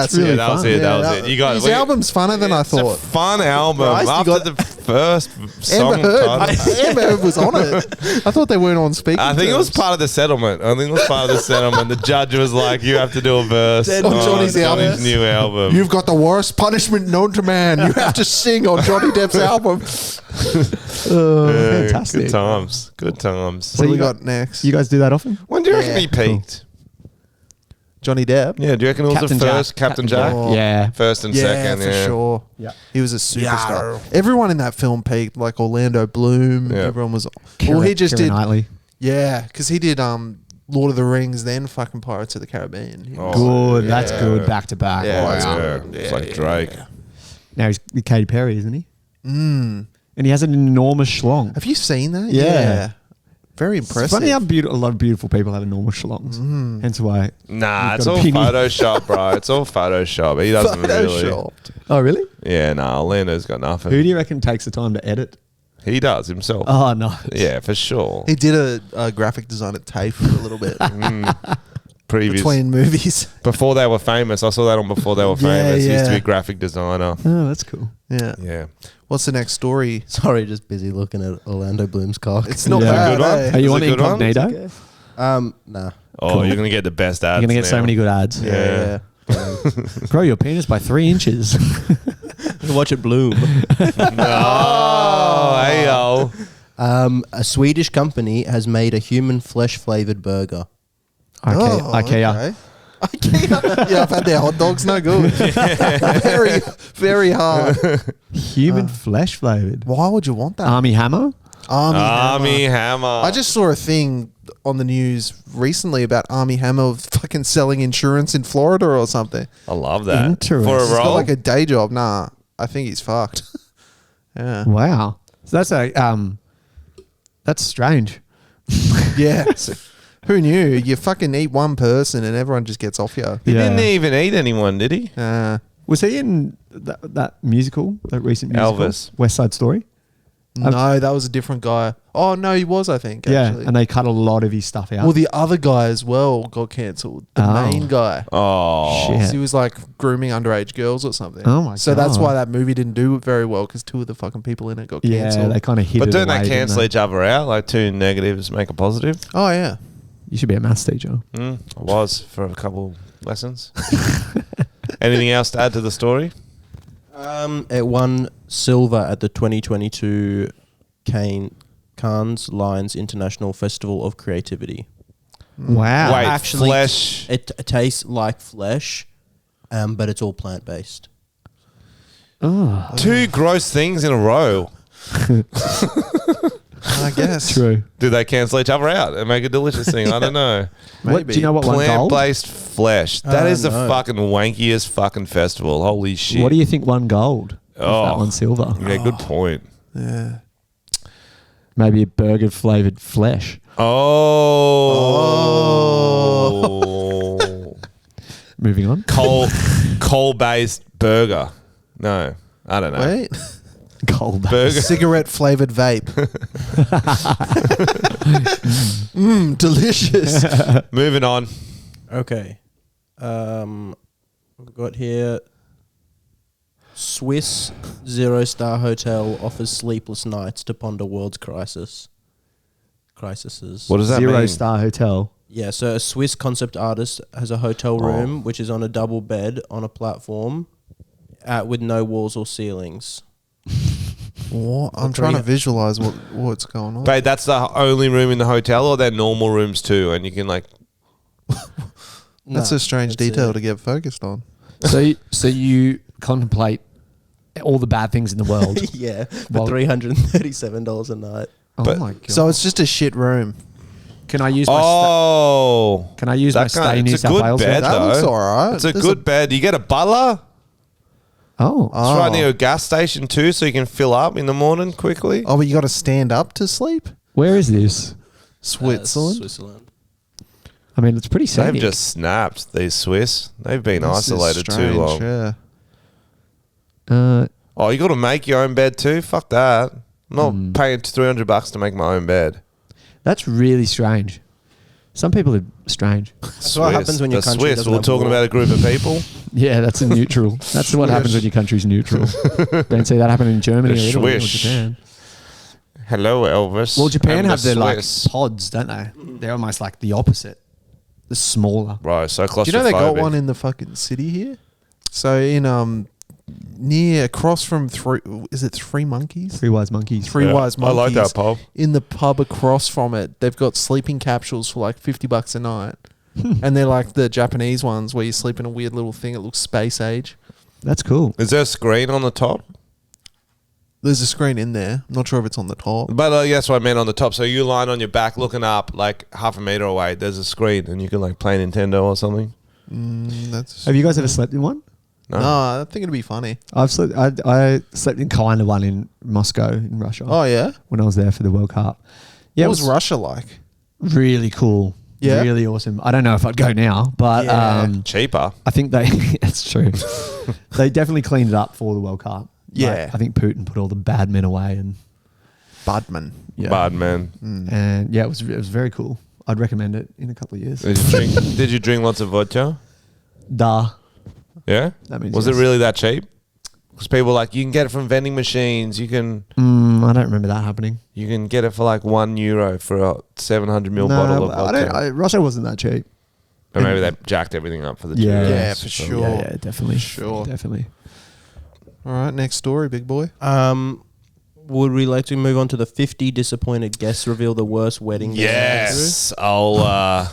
That's really it. that was fun. it. That was it. You got His album's funner than I It's a thought. fun album. Christ, you After got- the first song Amber Heard. title. Amber Heard was on it. I thought they weren't on speaking I think it was terms. part of the settlement. The judge was like, "You have to do a verse On Johnny's album. new album." You've got the worst punishment known to man. You have to sing on Johnny Depp's album. Fantastic. Good times. Good times. What do we you got next? You guys do that often? When do you reckon Yeah, he peaked? Johnny Depp. Yeah, do you reckon it was Captain the first Jack. Captain Captain Jack? Jack. Yeah. First and Yeah, second. for sure. Yeah. He was a superstar. Everyone in that film peaked, like Orlando Bloom. Yeah. Everyone was. Well, he just Keira did. Knightley. Yeah, because he did Lord of the Rings, then fucking Pirates of the Caribbean. He was- Good. That's yeah. good. Back to back. Yeah, Wow. that's Yeah. good. It's Yeah, like yeah, Drake. yeah. Now he's with Katy Perry, isn't he? Mm. And he has an enormous schlong. Have you seen that? Yeah. Very It's impressive. funny how a lot of beautiful people have enormous schlongs. Hence why. Nah, You've it's got all opinion. Photoshop, bro. It's all Photoshop. He doesn't really. Photoshopped. Oh, really? Yeah, nah, Orlando's got nothing. Who do you reckon takes the time to edit? He does himself. Oh, no. Yeah, for sure. He did a graphic design at TAFE for a little bit Previous. between movies. Before they were famous. I saw that on Before They Were Yeah, Famous. He used to yeah. be a graphic designer. Oh, that's cool. Yeah. Yeah. What's the next story? Sorry, just busy looking at Orlando Bloom's cock. It's not Yeah. bad. Good one. eh? Are you Is on it a good one? incognito? Nah. Oh, Cool. you're going to get the best ads. You're going to get so now. many good ads. Yeah. Grow your penis by 3 inches. Watch it bloom. Oh, hey, yo. A Swedish company has made a human flesh flavored burger. Okay, Oh, IKEA. okay. IKEA. Yeah, I've had their hot dogs. No good. Very, very hard. Human flesh flavored. Why would you want that? Army Hammer? Army Hammer. I just saw a thing on the news recently about Army Hammer fucking selling insurance in Florida or something. I love that. Interesting. For a He's got role. like a day job. Nah, I think he's fucked. Yeah. Wow. So that's strange. Yeah. Who knew? You fucking eat one person and everyone just gets off you. He Yeah. didn't even eat anyone, did he? Was he in that musical, that recent musical? Elvis. West Side Story? No, that was a different guy. Oh, no, he was, I think, actually. Yeah, and they cut a lot of his stuff out. Well, the other guy as well got cancelled. The Oh. main guy. Oh. Shit. He was like grooming underage girls or something. Oh my So that's God. why that movie didn't do very well, because 2 of the fucking people in it got Yeah, cancelled. they kind of hid But it don't away, they didn't cancel each other out? Like 2 negatives make a positive? Oh, yeah. You should be a maths teacher. I was for a couple lessons. Anything else to add to the story? It won silver at the 2022 Cannes Lions International Festival of Creativity. Wow. Wait, Actually, flesh. It tastes like flesh, but it's all plant based. Oh, 2 gross things in a row. I guess. true. Do they cancel each other out and make a delicious thing? I don't know. What, do you know what one gold? Plant-based flesh. That is the no. fucking wankiest fucking festival. Holy shit. What do you think won gold? Oh. That one silver. Yeah, good point. Yeah. Maybe a burger flavored flesh. Oh. Moving on. Coal-based burger. No, I don't know. Wait. Gold. Burger. Cigarette flavored vape. Delicious. Moving on. Okay. We've got here Swiss 0-star hotel offers sleepless nights to ponder world's crises. What does that mean? 0-star hotel. Yeah, so a Swiss concept artist has a hotel room which is on a double bed on a platform with no walls or ceilings. What? I'm trying to visualize what's going on. But that's the only room in the hotel, or they're normal rooms too, and you can like. That's a strange detail to get focused on. So you contemplate all the bad things in the world. Yeah, for $337 a night. Oh my god! So it's just a shit room. Can I use my Can I use my stay in New South Wales? Bed, That though. looks alright. It's a There's good bed. You get a butler. Oh, It's right near a gas station too, so you can fill up in the morning quickly. Oh, but you got to stand up to sleep? where is this? Switzerland? Switzerland. I mean, it's pretty They've scenic. just snapped, these Swiss. They've been This is isolated too strange, long. Yeah. Oh, you got to make your own bed too? Fuck that. I'm not paying $300 to make my own bed. That's really strange. Some people are strange. That's what happens when your the country Swiss. doesn't We're have talking war. about a group of people. Yeah, that's a neutral. That's what happens when your country's neutral. Don't see that happen in Germany or Italy or Swish. Japan. Hello, Elvis. Well, Japan I'm have the their like Swiss. pods, don't they? They're almost like the opposite. The smaller. Right, so claustrophobic. Do you know they got one in the fucking city here? So in near across from is it Three Monkeys? Three Wise Monkeys. Three Wise Monkeys. I like that pub. In the pub across from it, they've got sleeping capsules for like $50 a night. And they're like the Japanese ones where you sleep in a weird little thing. It looks space age. That's cool. Is there a screen on the top? There's a screen in there. I'm not sure if it's on the top. But that's what I meant on the top. So you lying on your back looking up like half a meter away. There's a screen and you can like play Nintendo or something. Have you guys ever slept in one? No. No, I think it'd be funny. I've slept. I slept in kind of one in Moscow in Russia. Oh yeah, when I was there for the World Cup. Yeah, what was Russia like? Really cool. Yeah, really awesome. I don't know if I'd go now, but cheaper. I think they. That's true. They definitely cleaned it up for the World Cup. Yeah, like, I think Putin put all the bad men away and Budman. Yeah, bad man. And yeah, it was very cool. I'd recommend it in a couple of years. Did you drink lots of vodka? Da. Yeah. That means was yes. it really that cheap? Because people are like, you can get it from vending machines. You can. I don't remember that happening. You can get it for like €1 for a 700ml bottle of vodka. Russia wasn't that cheap. But maybe they jacked everything up for the Yeah, €2. Yeah, for sure. Yeah, definitely. Sure. Definitely. All right, next story, big boy. Would we like to move on to the 50 disappointed guests reveal the worst wedding? Yes. I'll.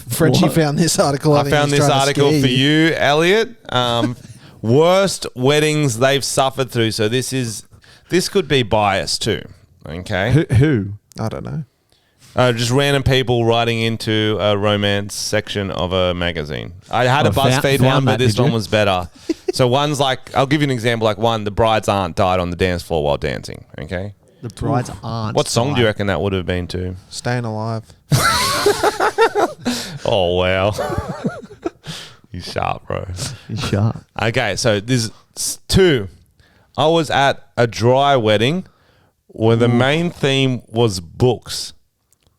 Frenchy found this article. I found this article for you, Elliot. Worst weddings they've suffered through. So this could be biased too. Okay. Who? I don't know. Just random people writing into a romance section of a magazine. I had a BuzzFeed one, but this one was better. So one's like, I'll give you an example. Like one, the bride's aunt died on the dance floor while dancing. Okay. The bride's aunt. What song do you reckon that would have been to? Staying Alive. Oh, wow. He's sharp, bro. He's sharp. Okay, so there's two. I was at a dry wedding where the main theme was books.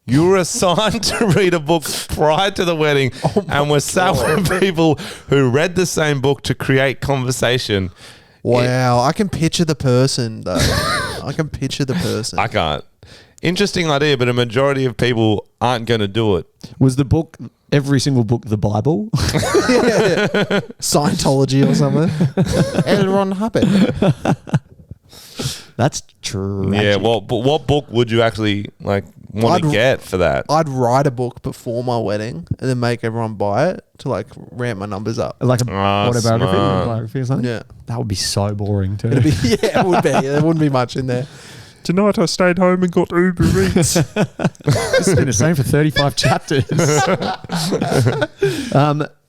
You were assigned to read a book prior to the wedding and were sat with people who read the same book to create conversation. Wow, I can picture the person though. I can picture the person. I can't. Interesting idea, but a majority of people aren't going to do it. Was the book, every single book, the Bible? Scientology or something. L. Ron Hubbard. That's true. Yeah, well, but what book would you actually like want to get for that? I'd write a book before my wedding and then make everyone buy it to like ramp my numbers up. Like a autobiography, smart. biography or something? Yeah. That would be so boring too. It'd be, yeah, it would be. There wouldn't be much in there. Tonight I stayed home and got Uber Eats. This has been the same for 35 chapters.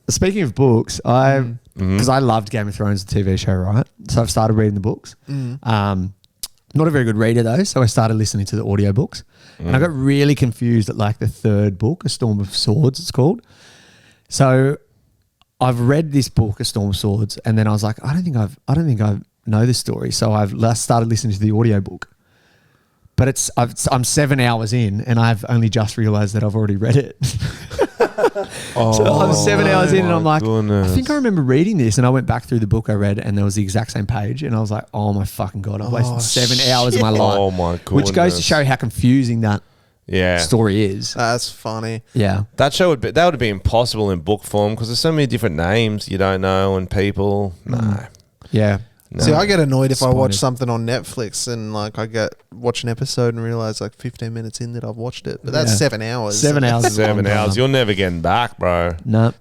Speaking of books, because I loved Game of Thrones, the TV show, right? So I've started reading the books. Not a very good reader though, so I started listening to the audiobooks. And I got really confused at like the third book, A Storm of Swords, it's called. So I've read this book, A Storm of Swords, and then I was like, I don't think I know this story. So I've started listening to the audiobook. But I'm 7 hours in and I've only just realized that I've already read it. So I'm 7 hours in and I'm like, I think I remember reading this, and I went back through the book I read and there was the exact same page and I was like, oh my fucking God, I've wasted 7 hours of my life. Oh my goodness. Which goes to show how confusing that story is. That's funny. Yeah. That would be impossible in book form because there's so many different names you don't know and people. No. Yeah. No. See, I get annoyed if I watch Disappointed. something on Netflix and like watch an episode and realize like 15 minutes in that I've watched it. But that's 7 hours. 7 hours. is a long 7 hours. time. You're never getting back, bro. No,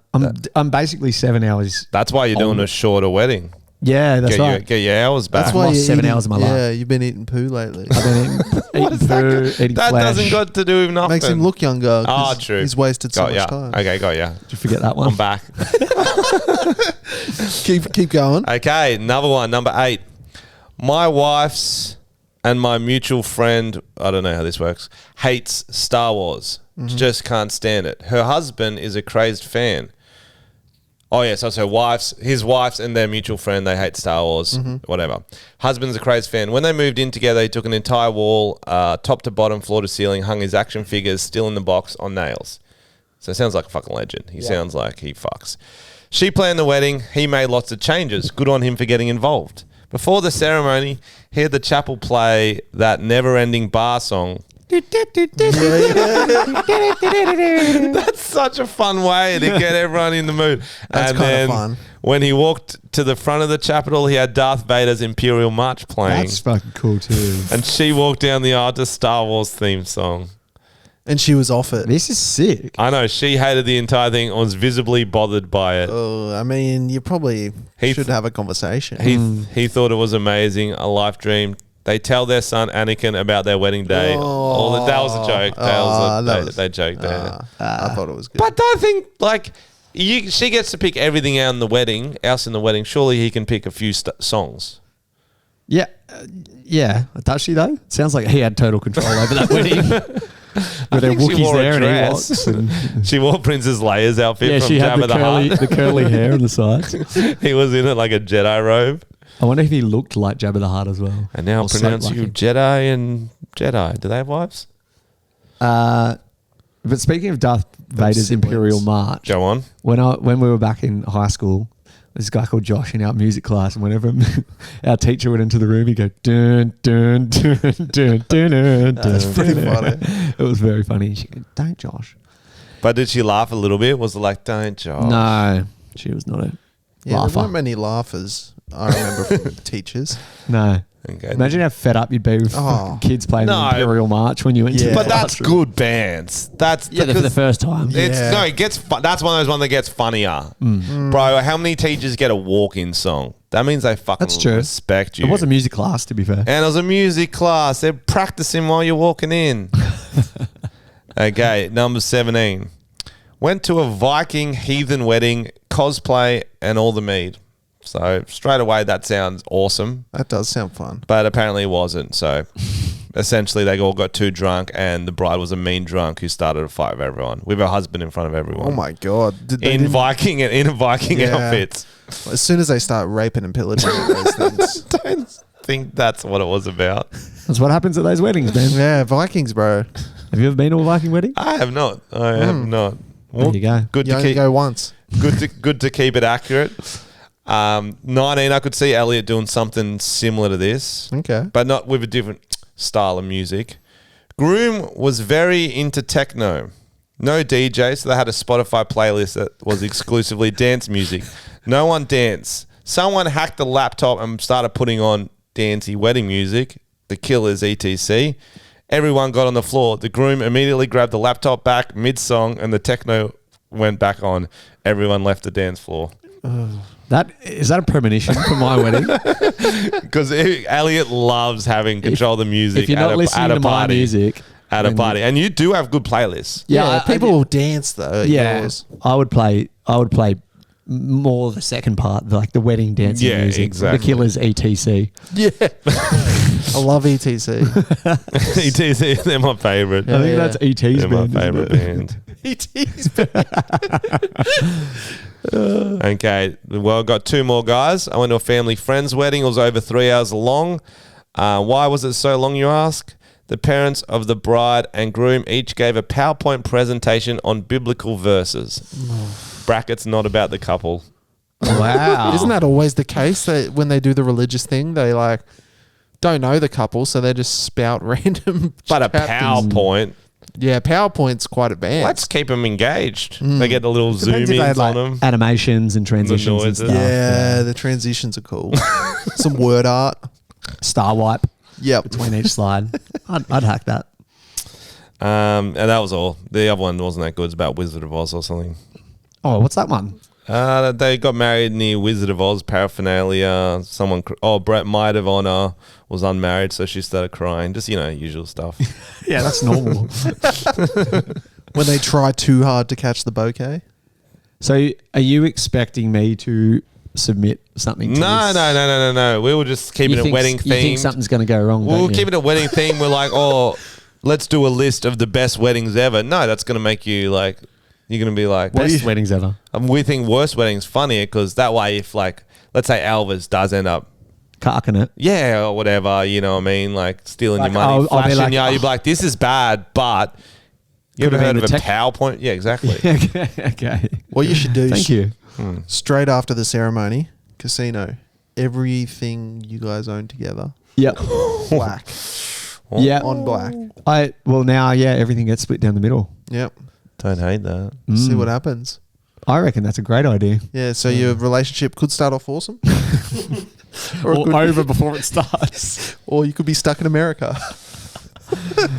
I'm basically 7 hours. That's why you're doing a shorter wedding. Yeah, that's right. Get your hours back. That's why lost you're 7 eating- hours of my life. Yeah, you've been eating poo lately. I've been eating poo, eating that flesh. doesn't got to do with nothing. Makes him look younger. Oh, 'cause true. He's wasted so Got much ya. time. Okay, got ya. Did you forget that one? I'm back. Keep going. Okay, another one, number 8. My wife's and my mutual friend, I don't know how this works, hates Star Wars. Just can't stand it. Her husband is a crazed fan. Oh, yeah, so his wife's and their mutual friend, they hate Star Wars, whatever. Husband's a crazed fan. When they moved in together, he took an entire wall, top to bottom, floor to ceiling, hung his action figures still in the box on nails. So it sounds like a fucking legend. He sounds like he fucks. She planned the wedding. He made lots of changes. Good on him for getting involved. Before the ceremony, he had the chapel play that never-ending bar song. That's such a fun way to get everyone in the mood. That's and kind then of fun. when he walked to the front of the chapel, he had Darth Vader's Imperial March playing. That's fucking cool too. And she walked down the aisle to Star Wars theme song. And she was off it. This is sick. I know, she hated the entire thing and was visibly bothered by it. Oh, I mean, you probably should have a conversation. He thought it was amazing, a life dream. They tell their son Anakin about their wedding day. That was a joke. They joked there. I thought it was good. But I think, like, she gets to pick everything out in the wedding, else in the wedding. Surely he can pick a few songs. Yeah. Yeah. Does she, though? It sounds like he had total control over that wedding. With her Wookiees there and Ewoks. And she wore Princess Leia's outfit from she had Jabba the Hutt. the curly hair on the sides. He was in it like a Jedi robe. I wonder if he looked like Jabba the Hutt as well. And now I'll pronounce you Jedi and Jedi. Do they have wives? But speaking of Darth Vader's Imperial March, go on. When we were back in high school, this guy called Josh in our music class, and whenever our teacher went into the room, he'd go dun dun dun dun dun dun. That's pretty funny. It was very funny. She go, "Don't, Josh." But did she laugh a little bit? Was it like, "Don't, Josh"? No, she was not a Yeah, laugher. there weren't many laughers, I remember, from teachers. No. Okay. Imagine how fed up you'd be with kids playing the Imperial March when you went to the But that's classroom. good bands. That's for the first time. No, it gets that's one of those ones that gets funnier. Bro, how many teachers get a walk-in song? That means they fucking That's true. respect you. It was a music class, to be fair. And it was a music class. They're practicing while you're walking in. Okay, number 17. Went to a Viking heathen wedding, cosplay, and all the mead. So straight away, that sounds awesome. That does sound fun. But apparently it wasn't. So essentially, they all got too drunk, and the bride was a mean drunk who started a fight with everyone, with her husband in front of everyone. Oh my god! In Viking outfits. As soon as they start raping and pillaging those things, Don't think that's what it was about. That's what happens at those weddings, man. Yeah, Vikings, bro. Have you ever been to a Viking wedding? I have not. I have not. There you go. Good You to only keep. go once. Good to keep it accurate. 19, I could see Elliot doing something similar to this. Okay. But not with a different style of music. Groom was very into techno. No DJ, so they had a Spotify playlist that was exclusively dance music. No one danced. Someone hacked the laptop and started putting on dancey wedding music. The Killers, etc. Everyone got on the floor. The groom immediately grabbed the laptop back mid-song and the techno went back on. Everyone left the dance floor. Is that a premonition for my wedding? Because Elliot loves having control of the music. If you're not listening to my music at a party, and you do have good playlists. Yeah, people will dance though. at yours. I would play more the second part, like the wedding dancing Yeah, music. exactly. The Killers, etc. Yeah, I love ETC. ETC, they're my favourite. I think that's ET's They're my band. favourite band. ET's. Okay, well, I got two more guys. I went to a family friend's wedding. It was over 3 hours long. Why was it so long, you ask? The parents of the bride and groom each gave a PowerPoint presentation on biblical verses. Brackets, not about the couple. Wow. Isn't that always the case that when they do the religious thing, they like don't know the couple, so they just spout random. But a chapters. PowerPoint. Yeah, PowerPoint's quite advanced. Let's keep them engaged. They get the little zoom Depends if they ins had, on like, them. animations and transitions and noises. stuff. Yeah, the transitions are cool. Some word art. Star wipe Yep. between each slide. I'd hack that. And that was all. The other one wasn't that good. It's about Wizard of Oz or something. Oh, what's that one? They got married near Wizard of Oz paraphernalia. Brett Might of Honor was unmarried, so she started crying. Just, usual stuff. Yeah, that's normal. When they try too hard to catch the bouquet. So are you expecting me to submit something to No, this? no. We were just keeping it wedding You think themed. something's going to go wrong, We don't were you? keeping it wedding theme. We're like, let's do a list of the best weddings ever. No, that's going to make you like, you're going to be like, Best weddings ever. we think worst weddings funnier because that way if like, let's say Elvis does end up Carking it. yeah, or whatever, you know what I mean? Like stealing Like, your money, I'll be flashing like, you. You'd be like, this is bad, but You ever Could have heard been of the a tech- PowerPoint? Yeah, exactly. Okay. What you should do. Thank you. Straight after the ceremony, casino. Everything you guys own together. Yep. Black. Yeah. On black. Now, everything gets split down the middle. Yep. Don't hate that. See what happens. I reckon that's a great idea. Yeah, so your relationship could start off awesome. Or it could over be- before it starts. Or you could be stuck in America.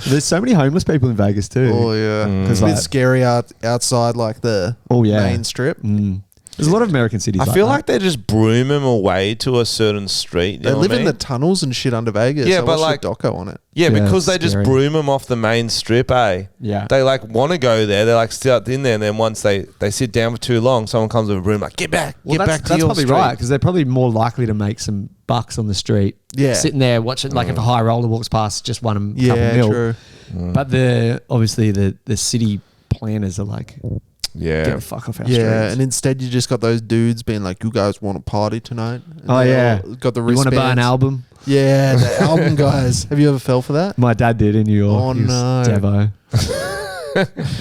There's so many homeless people in Vegas too. Oh, yeah. It's a bit scary outside like the main strip. There's a lot of American cities. I feel like they just broom them away to a certain street. You They know live what I in mean? the tunnels and shit under Vegas. Yeah, I but watched like a doco on it. Yeah, because they it's just scary. broom them off the main strip, eh? Yeah. They like want to go there. They're like still in there, and then once they sit down for too long, someone comes with a broom like, get back to that's your probably street. right because they're probably more likely to make some bucks on the street. Yeah. Sitting there watching, like if a high roller walks past, just won them a couple Yeah, mil. true. But obviously the city planners are like, Yeah. get the fuck off our Yeah, streets. and instead you just got those dudes being like, you guys want to party tonight? And Oh, they yeah. all got the You want to buy an wristbands. album? Yeah, the album guys. Have you ever fell for that? My dad did in New York. Oh, He was no. Devo.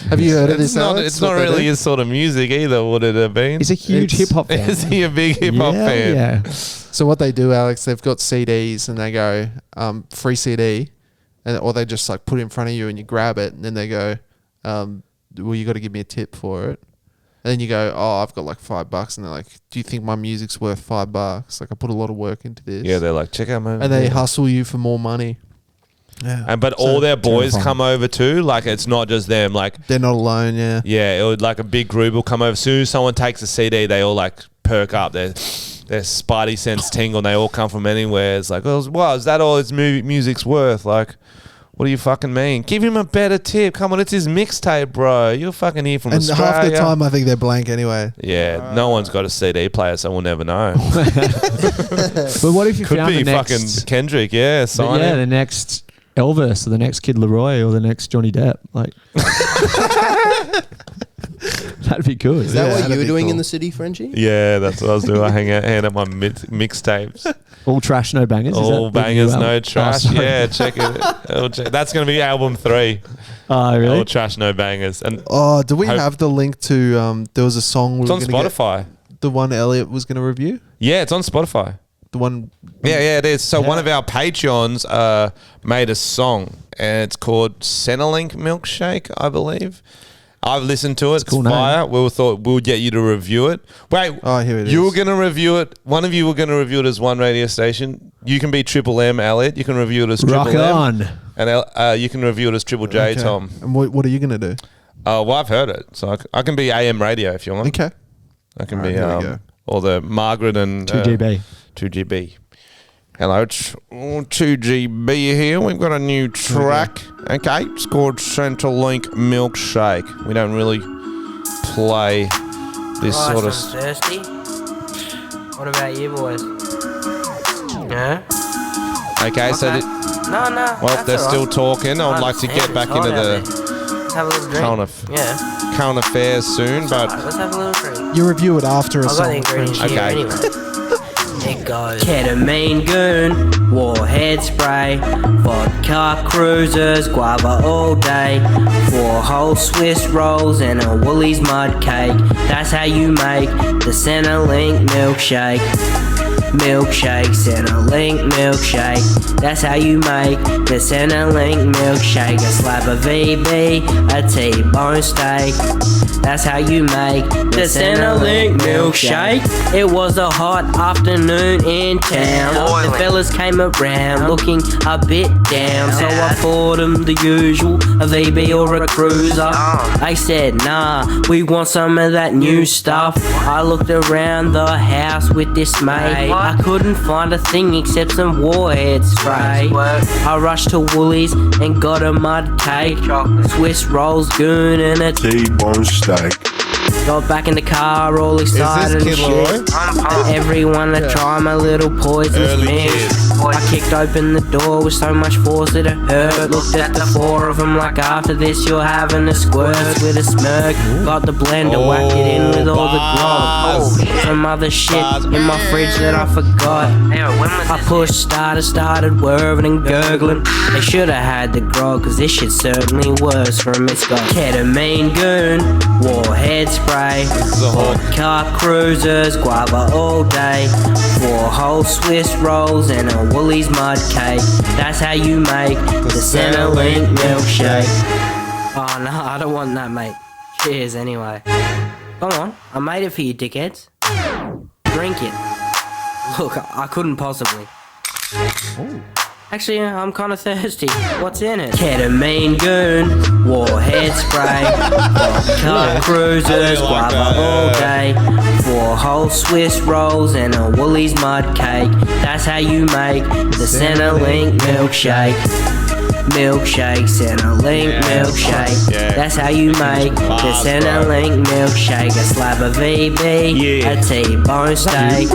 Have you heard of this? It's not, Alex? it's not What they really do? his sort of music either, would it have been? He's a huge hip hop fan. Is he a big hip hop Yeah, fan? yeah. So what they do, Alex, they've got CDs and they go, free CD, or they just like put it in front of you and you grab it and then they go, well, you got to give me a tip for it. And then you go, oh, I've got like $5, and they're like, do you think my music's worth $5? Like I put a lot of work into this. Yeah, they're like, check out my. and they hustle you for more money. Yeah, But all their boys come over too. Like it's not just them. Like they're not alone. Yeah, yeah, it would like a big group will come over. As soon as someone takes a CD, they all like perk up. Their spidey sense tingle. And they all come from anywhere. It's like, well, is that all his music's worth? Like, what do you fucking mean? Give him a better tip. Come on, it's his mixtape, bro. You're fucking here from and Australia. half the time I think they're blank anyway. Yeah, no one's got a CD player, so we'll never know. But what if you Could found be the next, fucking Kendrick, yeah. Sign him. the next Elvis or the next Kid Leroy or the next Johnny Depp? Like, that'd be good. Is that what that'd you were be doing cool. in the city, Frenchy? Yeah, that's what I was doing. I hand out my mixtapes. All trash, no bangers. Is All that the bangers, new no album? trash. Oh, sorry. Yeah, check it. That's going to be album 3. Oh, really? All trash, no bangers. And Oh, do we Hope- have the link to? There was a song. it's on gonna get- Spotify. the one Elliot was going to review. Yeah, it's on Spotify. The one. Yeah, it is. So one of our Patreons made a song, and it's called Centrelink Milkshake, I believe. I've listened to it. It's cool name. fire. We thought we'll get you to review it. Wait, Oh, here it you is. were going to review it. One of you were going to review it as one radio station. You can be Triple M, Elliot. You can review it as Triple Rock M. on. And you can review it as Triple J, Okay. Tom. And what are you going to do? Well, I've heard it. So I can be AM radio if you want. Okay. I can Alright, be here we go. or the Margaret and 2GB. 2GB. Hello, it's 2GB here. We've got a new track. Okay, it's called Centrelink Milkshake. We don't really play this sort of. Thirsty. What about you boys? Yeah. Okay, so No. well, that's they're all still right. talking. I'd I like to get understand, back it's hot into out the there. Let's have a little drink. current affairs soon, but Let's have a little drink. You review it after a I've got the song. ingredients Okay. here anyway. It goes ketamine goon, warhead spray, vodka cruisers, guava all day, 4 whole Swiss rolls and a Woolies mud cake. That's how you make the Centrelink milkshake. Milkshake, Centrelink milkshake. That's how you make the Centrelink milkshake. A slab of VB, a T-bone steak. That's how you make the Centrelink milkshake. It was a hot afternoon in town. The fellas came around looking a bit down, so I bought them the usual, a VB or a cruiser. They said, nah, we want some of that new stuff. I looked around the house with dismay. I couldn't find a thing except some warhead spray. I rushed to Woolies and got a mud cake, Swiss rolls, goon and a T-bone steak. Got back in the car all excited and Kid shit. And everyone to try my little poison Early mix. kid. I kicked open the door with so much force that it hurt. Looked at the 4 of them like, after this you're having a squirt with a smirk. Got the blender, whacked it in with all the grog. Some other shit in my fridge that I forgot. I pushed started whirring and gurgling. They should have had the grog, cause this shit's certainly worse from it's got ketamine goon, warhead spray, hot car cruisers, guava all day, 4 whole Swiss rolls and a Woolies mud cake. That's how you make the Centrelink milkshake. Oh no, I don't want that, mate. Cheers anyway. Come on, I made it for you, dickheads. Drink it. Look, I couldn't possibly. Ooh. Actually, I'm kind of thirsty. What's in it? Ketamine goon, warhead spray, car cruisers, guava all day, 4 whole Swiss rolls and a Woolies mud cake. That's how you make the Centrelink milkshake. Milkshake, Centrelink milkshake. That's how you make the Centrelink milkshake. A slab of VB, a T-bone steak.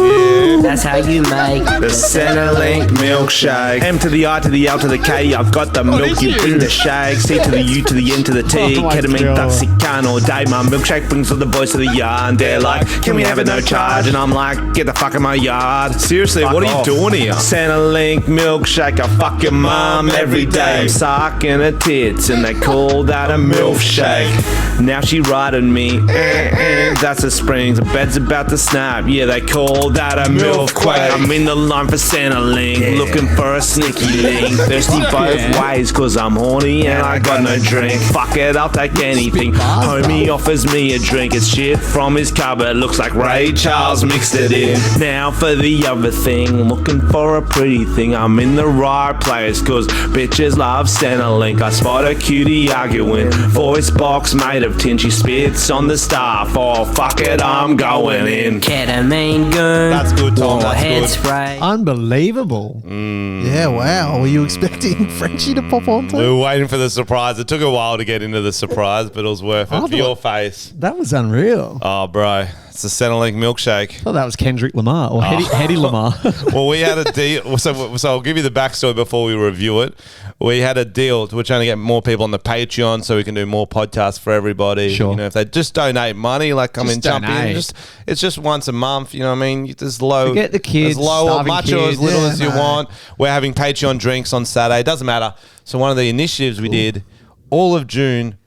That's how you make the Centrelink milkshake. M to the I to the L to the K. I've got the milk, you bring the shake. C to the U to the N to the T. Ketamine, Duxican all day. My milkshake brings all the boys to the yard. They're like, can we have it no charge? And I'm like, get the fuck in my yard. Seriously, what are you doing here? Centrelink milkshake. I fuck your mum every day. I'm sucking her tits and they call that a milkshake. Now she riding me, that's a springs. The bed's about to snap, yeah, they call that a milkquake. I'm in the line for Centrelink, looking for a sneaky link. Thirsty both ways, cause I'm horny and I got no drink. Fuck it, I'll take anything. Homie offers me a drink, it's shit from his cupboard. Looks like Ray Charles mixed it in. Now for the other thing, looking for a pretty thing. I'm in the right place, cause bitches love Centrelink. I spot a cutie arguing, voice box made of tin. She spits on the staff. Oh fuck it, I'm going in. Ketamine goon. That's good, Tom. Warhead That's good. spray. Unbelievable. Yeah, wow. Were you expecting Frenchy to pop on? We were waiting for the surprise. It took a while to get into the surprise, but it was worth it for your face. That was unreal. Oh, bro. It's the Centrelink milkshake. I thought that was Kendrick Lamar or Hedy Lamar. Well, we had a deal. So I'll give you the backstory before we review it. We had a deal. We're trying to get more people on the Patreon so we can do more podcasts for everybody. Sure. You know, if they just donate money, like come and jump in. donate. It's just once a month. You know what I mean? There's low. Forget the kids, As low or starving much or as kids. little Yeah, as you no. want. We're having Patreon drinks on Saturday. It doesn't matter. So one of the initiatives we did, all of June,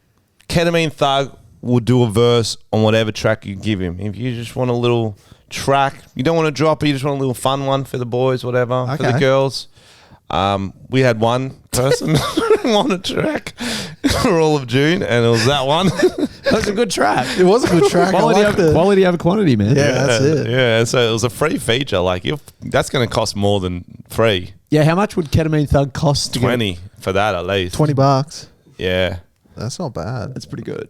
Ketamine Thug will do a verse on whatever track you give him. If you just want a little track, you don't want to drop it, you just want a little fun one for the boys, whatever, for the Okay. girls. We had one person want a track for all of June, and it was that one. That was a good track. It was a good track. Quality over quantity, man. Yeah, that's it. Yeah, so it was a free feature. Like, that's going to cost more than free. Yeah, how much would Ketamine Thug cost? To 20 for that at least. $20. Yeah. That's not bad. That's pretty good.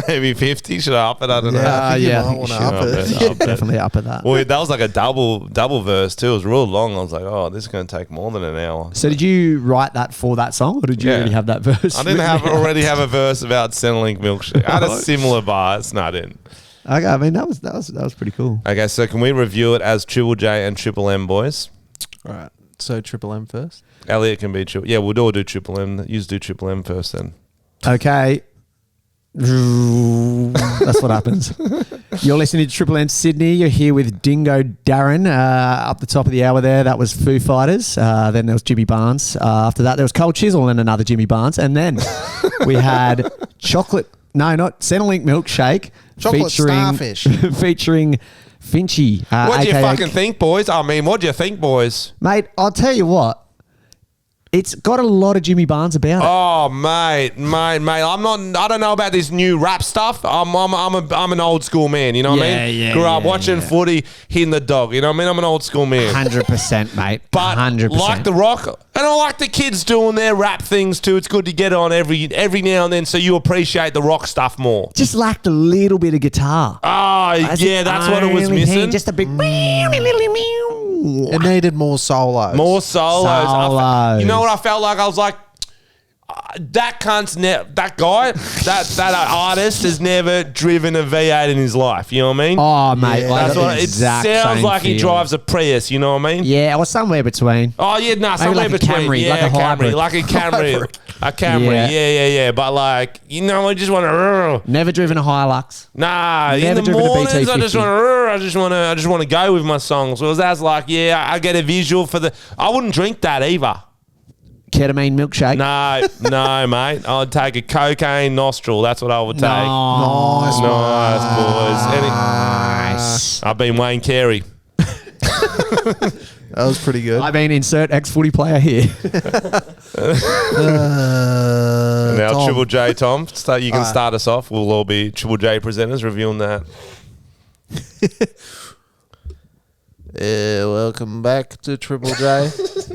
Maybe 50. Should I up it? I don't know. I think you yeah, I might think want to you should up it. up it. Definitely up at that. Well, that was like a double verse too. It was real long. I was like, oh, this is going to take more than an hour. So did you write that for that song, or did you Yeah. already have that verse? I didn't written out? already have a verse about Centrelink milkshake. I had a similar bar. It's not in. Okay, I mean that was pretty cool. Okay, so can we review it as Triple J and Triple M boys? All right. So Triple M first. Elliot can be Triple. Yeah, we'll all do Triple M. You do Triple M first then. Okay. That's what happens. You're listening to Triple M Sydney. You're here with Dingo Darren. Up the top of the hour there, that was Foo Fighters. Then there was Jimmy Barnes. After that, there was Cold Chisel and another Jimmy Barnes. And then we had not Centrelink Milkshake. Chocolate Starfish. featuring Frenchy. What do you aka fucking think, boys? I mean, what do you think, boys? Mate, I'll tell you what. It's got a lot of Jimmy Barnes about it. Oh, mate. I don't know about this new rap stuff. I'm an old school man. You know what I mean? Grew up watching footy, hitting the dog. You know what I mean? I'm an old school man. 100%, mate. But 100%. like The Rock, and I like the kids doing their rap things too. It's good to get on every now and then so you appreciate the Rock stuff more. Just lacked a little bit of guitar. Oh, yeah, that's what it was missing. Just a big. It needed more solos. More solos. Solos. You know what I felt like? I was like, that artist has never driven a V8 in his life. You know what I mean? Oh, mate. Yeah. Like That's what it sounds like. He drives a Prius. You know what I mean? Yeah, or somewhere between. Oh yeah, no, Maybe somewhere like a between. Camry, Yeah, like a hybrid. like a Camry, a Camry. Yeah. But like, you know, I just want to. Never driven a Hilux. Nah, Never in the driven a mornings I BT50. just want to go with my songs. Whereas that's like, yeah, I get a visual for the. I wouldn't drink that either. Ketamine milkshake. No, mate. I'd take a cocaine nostril. That's what I would take. Nice, boys. Nice. I've been Wayne Carey. That was pretty good. I mean, insert ex-footy player here. Now, Tom. Triple J, Tom, you can start us off. We'll all be Triple J presenters reviewing that. Yeah, welcome back to Triple J.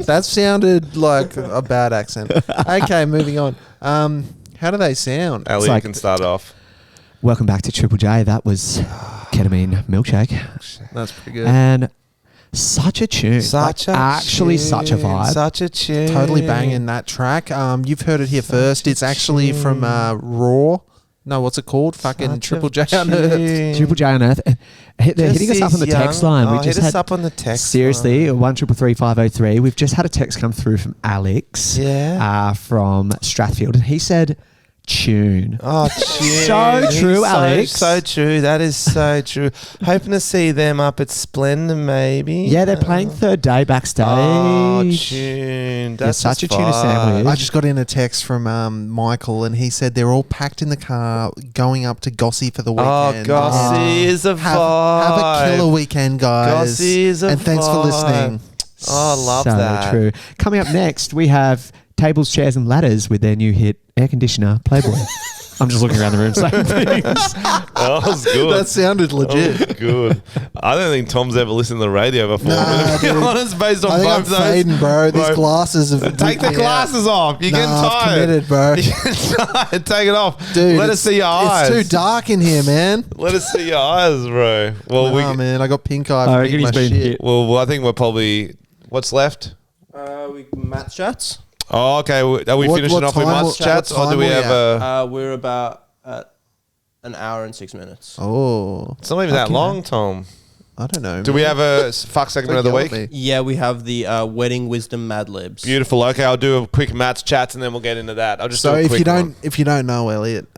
That sounded like a bad accent. Okay, moving on. How do they sound? Elliot can start off. Welcome back to Triple J. That was Ketamine Milkshake. That's pretty good. And such a tune. Such a vibe. Such a tune. Totally banging that track. You've heard it here first. It's actually from Raw. No, what's it called? Fucking Triple J Unearthed. Triple J Unearthed. They're hitting us up on the text line. We just hit us up on the text. Seriously, 1333 503. We've just had a text come through from Alex. Yeah. From Strathfield, and he said, "Tune." Oh, tune. So true, Alex. So true. That is so true. Hoping to see them up at Splendor, maybe. Yeah, they're playing third day backstage. Oh, tune. That's such a tune to sound with. I just got in a text from Michael, and he said they're all packed in the car going up to Gossy for the weekend. Oh, Gossy is a vibe. Have a killer weekend, guys. Gossy is a and thanks for vibe. listening. Oh, I love so that. True. Coming up next, we have Tables, Chairs and Ladders with their new hit, Air Conditioner, Playboy. I'm just looking around the room saying things. That was good. That sounded legit. That was good. I don't think Tom's ever listened to the radio before. Nah, to be honest, based on I think both I'm those. fading, bro. These glasses have Take the glasses off. You're getting I've tired. committed, bro. You're getting tired. Take it off. Dude, let us see your eyes. It's too dark in here, man. Let us see your eyes, bro. Well, man, I got pink eye. I for reckon eating he's my been shit. hit. well, I think we're probably. What's left? We Matt chats. Oh, okay. Are we finishing what off with time Must will- Chats, what or do time we will we have a? We're about at an hour and 6 minutes. Oh, It's not even that long, Tom. I don't know. Do we have a fuck segment of the Don't yell week? at me. Yeah, we have the Wedding Wisdom Mad Libs. Beautiful. Okay, I'll do a quick Matt's chats and then we'll get into that. I'll just So do a if quick you don't one. if you don't know Elliot,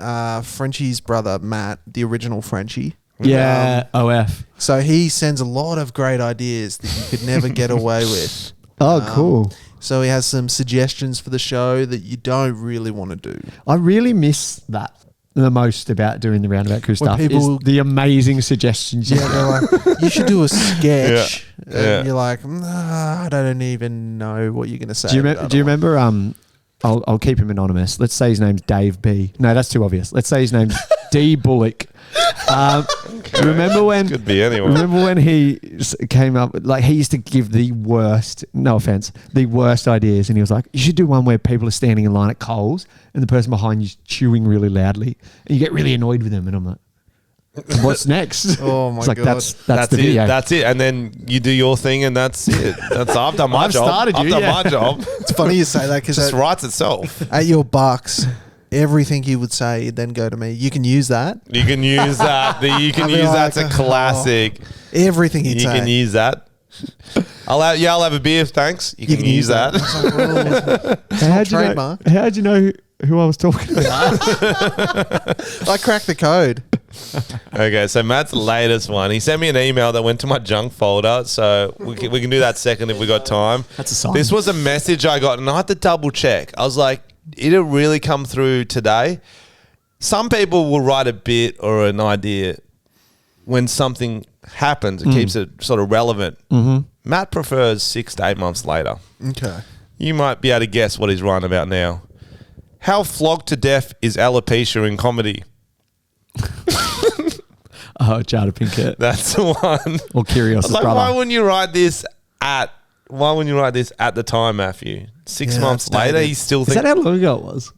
Frenchy's brother Matt, the original Frenchy. Yeah, OF. So he sends a lot of great ideas that you could never get away with. Oh, cool. So he has some suggestions for the show that you don't really want to do. I really miss that the most about doing the Roundabout Crew When stuff people- is the amazing suggestions. Yeah, they're like, you should do a sketch. Yeah. And Yeah. you're like, nah, I don't even know what you're going to say. Do you, about do you that one." remember? I'll keep him anonymous. Let's say his name's Dave B. No, that's too obvious. Let's say his name's D Bullock. Remember when? Could be anyone. Remember when he came up? Like he used to give the worst. No offense, the worst ideas, and he was like, "You should do one where people are standing in line at Coles, and the person behind you's chewing really loudly, and you get really annoyed with them." And I'm like, "What's next?" Oh my It's like, God. That's the it. video. That's it. And then you do your thing and that's it. I've done my I've job. started I've you, done yeah. my job. It's funny you say that It because just writes itself. at your Bucks, everything you would say, you'd then go to me. You can use that. You can use that. You can I'll be use like, that's a classic. Everything he'd You say. can use that. I'll have a beer, thanks. You can use that. It's like, oh, it's not How'd you know? trademark. How'd you know who I was talking about? I cracked the code. Okay, so Matt's latest one. He sent me an email that went to my junk folder, so we can do that second if we got time. That's a sign. This was a message I got, and I had to double check. I was like, did it really come through today? Some people will write a bit or an idea when something happens. It keeps it sort of relevant. Mm-hmm. Matt prefers 6 to 8 months later. Okay. You might be able to guess what he's writing about now. How flogged to death is alopecia in comedy? Oh, Jada Pinkett. That's the one. Or Kyrgios' Like, brother. why wouldn't you write this at the time, Matthew? 6 Yeah, months that's later, dated. he's still Is that thinking. how long ago it was?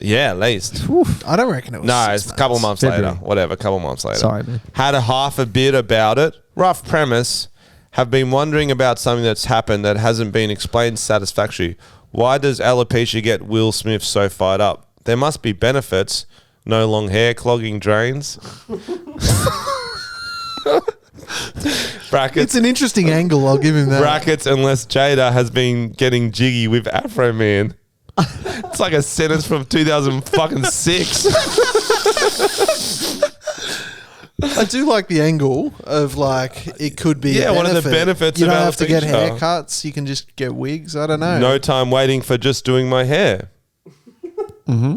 Yeah, at least. I don't reckon it was. No, 6 it's a couple months February. later. Whatever, a couple months later. Sorry, man. Had a half a bit about it. Rough premise. Have been wondering about something that's happened that hasn't been explained satisfactorily. Why does alopecia get Will Smith so fired up? There must be benefits. No long hair, clogging drains. Brackets. It's an interesting angle. I'll give him that. Brackets, unless Jada has been getting jiggy with Afro Man. It's like a sentence from 2006. I do like the angle of like it could be. Yeah, a one of the benefit. benefits You of don't have to get alopecia. haircuts. You can just get wigs. I don't know. No time waiting for just doing my hair.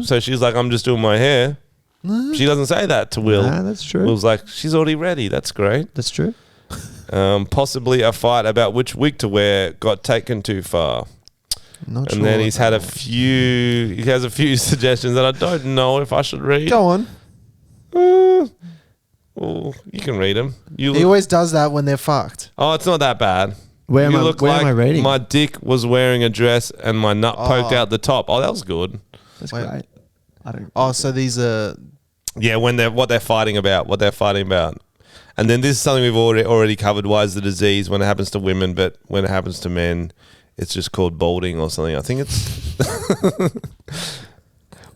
So she's like, I'm just doing my hair. She doesn't say that to Will. Nah, that's true. Will's like, she's already ready. That's great. That's true. Possibly a fight about which wig to wear got taken too far. Not And sure then what he's that had he has a few suggestions that I don't know if I should read. Go on. Well, you can read them. You He always does that when they're fucked. Oh, it's not that bad. Where am you I- look where am like I reading? my dick was wearing a dress and my nut poked Oh. out the top. Oh, that was good. That's Wait. great. I don't. Oh, so these are. Yeah, when what they're fighting about. And then this is something we've already covered. Why is the disease when it happens to women, but when it happens to men, it's just called balding or something. I think it's.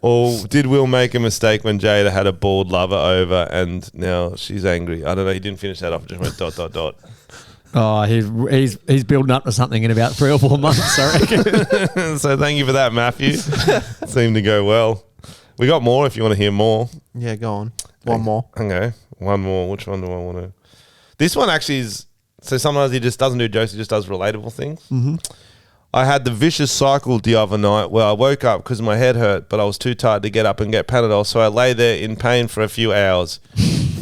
Or did Will make a mistake when Jada had a bald lover over and now she's angry? I don't know. He didn't finish that off. Just went ... Oh, he's building up to something in about 3 or 4 months, I reckon. So thank you for that, Matthew. Seemed to go well. We got more if you want to hear more. Yeah, go on. One more. Okay, one more. Which one do I want to? This one actually is. So sometimes he just doesn't do jokes. He just does relatable things. Mm-hmm. I had the vicious cycle the other night where I woke up because my head hurt, but I was too tired to get up and get Panadol, so I lay there in pain for a few hours.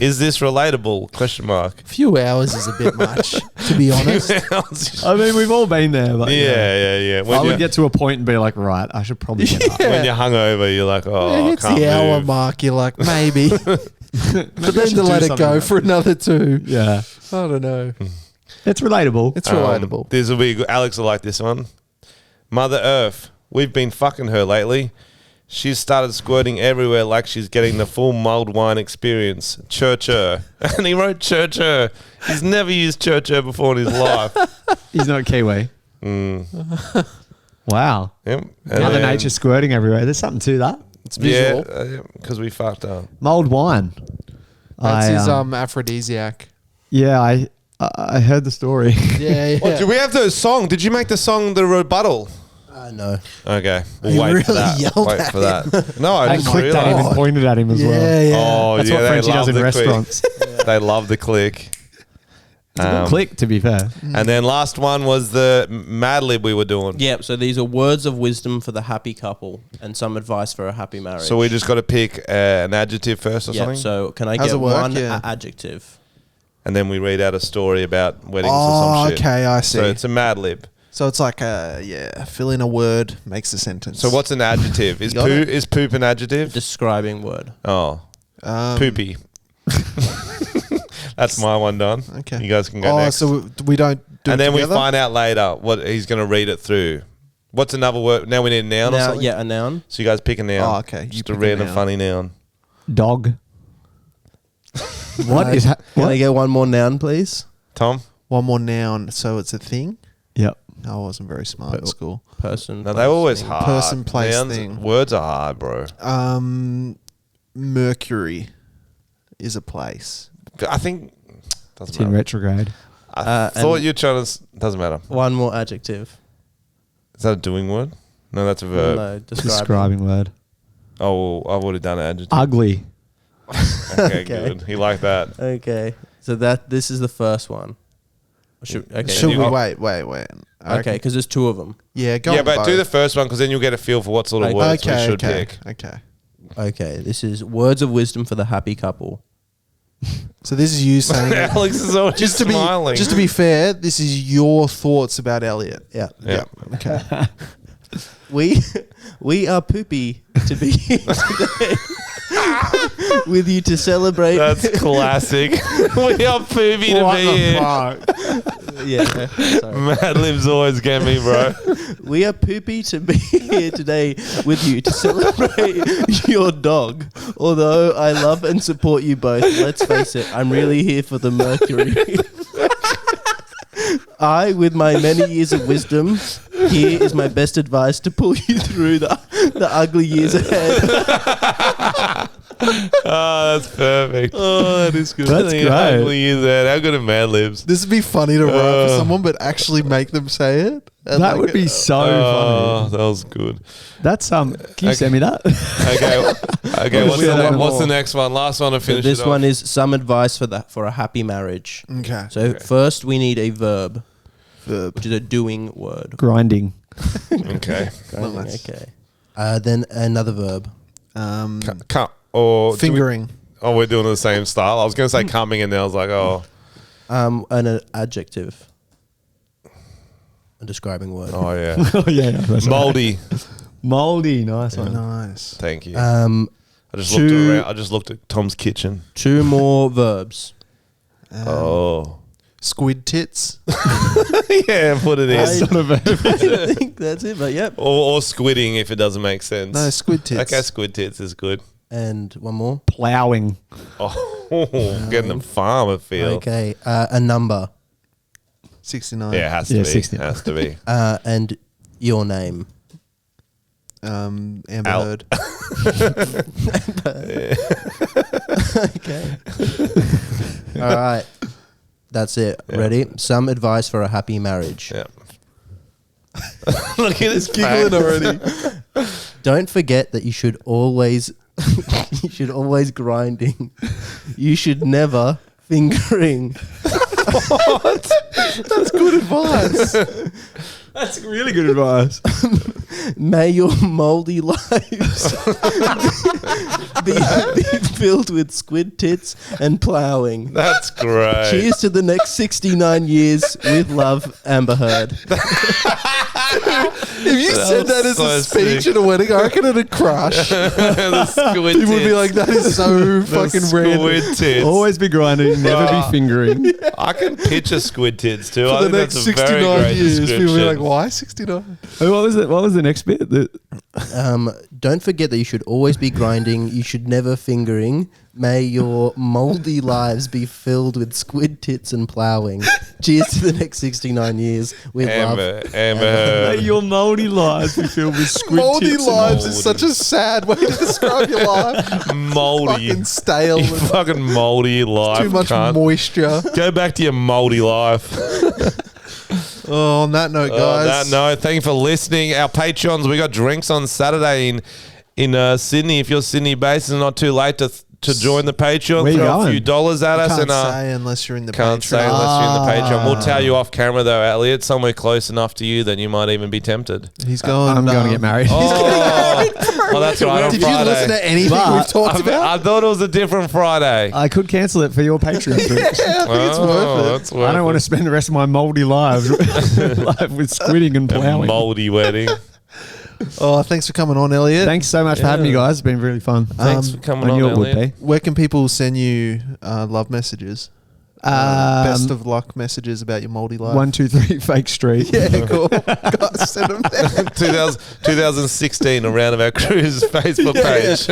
Is this relatable? Question mark. A few hours is a bit much, to be honest. I mean, we've all been there. But Yeah. I would get to a point and be like, right, I should probably get up. When you're hungover, you're like, oh, It's I can't the hour move. mark. You're like, maybe. But then should to let do it something go about for another 2. Yeah. I don't know. It's relatable. It's relatable. This will be good. Alex will like this one. Mother Earth, we've been fucking her lately. She's started squirting everywhere like she's getting the full mulled wine experience. Churcher. And he wrote Churcher. He's never used Churcher before in his life. He's not Kiwi. Wow. Yep. Mother Nature squirting everywhere. There's something to that. It's visual. Yeah, because we fucked up. Mulled wine. That's his aphrodisiac. Yeah, I heard the story. Yeah. What, do we have the song? Did you make the song the rebuttal? No. Okay. We'll You wait for really that. yelled Wait at for that. No, I I just clicked at him and realised. pointed at him as well. Yeah. Oh, That's yeah, what they Frenchy love does in the restaurants. Click. They love the click. Click, to be fair. And then last one was the Mad Lib we were doing. Yep. So these are words of wisdom for the happy couple and some advice for a happy marriage. So we just got to pick an adjective first or Yeah. something? So can I How's get it work? one Yeah. adjective? And then we read out a story about weddings or Oh, some shit. okay, I see. So it's a Mad Lib. So it's like fill in a word, makes a sentence. So what's an adjective? Is You got it? is poop an adjective? Describing word. Oh, poopy. That's my one done. Okay. You guys can go next. so we don't do And it then together? we find out later what he's going to read it through. What's another word? Now we need a noun or Now, something? yeah, a noun. So you guys pick a noun. Oh, okay. You Just a pick a random noun. funny noun. Dog. What is Can what? I get one more noun, please? Tom? One more noun. So it's a thing? Yep. I wasn't very smart at school. Person. No, they're always thing. hard. Person, place, Nouns- thing. Words are hard, bro. Mercury is a place. I think... Doesn't It's in matter. retrograde. I thought you were trying to... Doesn't matter. One more adjective. Is that a doing word? No, that's a verb. No, describing. Describing word. Oh, well, I would have done an adjective. Ugly. Okay, good. He liked that. Okay. So this is the first one. Should Should we you- wait? I Okay, reckon- because there's 2 of them. Yeah, go Yeah, on but both. do the first one because then you'll get a feel for what sort of words we should pick. Okay. Okay, this is words of wisdom for the happy couple. So this is you saying it. Alex is always just to smiling. be fair, this is your thoughts about Elliot. Yeah. Yeah. Okay. We are poopy to be here today with you to celebrate. That's classic. We are poopy to be here. Yeah. Sorry. Mad Libs always get me, bro. We are poopy to be here today with you to celebrate your dog. Although I love and support you both, let's face it, I'm really here for the Mercury. I, with my many years of wisdom, here is my best advice to pull you through the ugly years ahead. Oh, that's perfect. Oh, that is good. That's great. How good are Mad Libs? This would be funny to write for someone, but actually make them say it. And That would be so Oh, funny. that was good. That's Can you send me that? Okay. What's the next one? Last one to finish. This it one off. is some advice for a happy marriage. Okay. So first we need a verb, which is a doing word. Grinding. Okay. Nice. Okay. Then another verb. Or Fingering. we're doing the same style. I was going to say coming, and then I was like, oh. An adjective. A describing word. Oh, yeah. Oh, yeah. That's Moldy. Moldy. Nice one. Nice. Thank you. I looked around. I just looked at Tom's kitchen. 2 more verbs. Squid tits. Yeah, put it in. I think that's it, but yep. Or squidding if it doesn't make sense. No, squid tits. Okay, squid tits is good. And one more. Ploughing. Oh, getting the farmer feel. Okay. A number. 69. Yeah, it has to be. 69. Has to be. And your name. Amber Heard. Okay. All right. That's it. Yeah. Ready? Some advice for a happy marriage. Yeah. Look at this Giggling already. Don't forget that you should always grinding. You should never fingering. What? That's good advice. That's really good advice. May your moldy lives be filled with squid tits and ploughing. That's great. Cheers to the next 69 years. With love, Amber Heard. If you said that as a speech at a wedding, I reckon it'd crash. The squid People would be like, that is so fucking random. Squid tits. Always be grinding, never be fingering. I can picture squid tits too. For I the think next that's a very 69 great years, people will be like, description. why 69? What was it? What was the next bit? Don't forget that you should always be grinding. You should never fingering. May your moldy lives be filled with squid tits and ploughing. Cheers to the next 69 years. With love. Amber Heard. May your moldy lives be filled with squid Moldy tits. lives is such a sad way to describe your life. Moldy. Fucking stale. You fucking moldy life. Too much cunt. moisture. Go back to your moldy life. Oh, on that note, guys. On that note, thank you for listening. Our Patreons, we got drinks on Saturday in Sydney. If you're Sydney based, it's not too late to join the Patreon. Where you Throw a going? few dollars at us. Can't and say unless you're in the can't Patreon. say unless you're in the Patreon. We'll tell you off camera though, Elliot. Somewhere close enough to you that you might even be tempted. He's going. I'm going to get married. Oh, that's right. On Did you Friday. listen to anything But we've talked about? I thought it was a different Friday. I could cancel it for your Patreon. Yeah, I think it's worth it. That's worth I don't want to spend the rest of my moldy life with squidding and a ploughing. moldy wedding. Oh, thanks for coming on, Elliot. Thanks so much for having me, guys. It's been really fun. Thanks for coming I on, knew it would Elliot. be. Where can people send you love messages? Best of luck messages about your moldy life. 123 Fake Street. Yeah, cool. Guys, send them there. 2016, a round of our cruise Facebook page.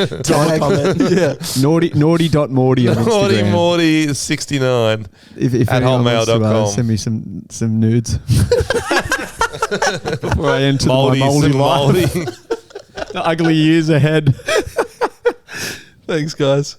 Yeah. Naughty.morty on Morty Instagram. Morty 69 If at anyone wants to, hotmail.com. send me some nudes before I enter Moldy, my moldy some life. moldy. The ugly years ahead. Thanks, guys.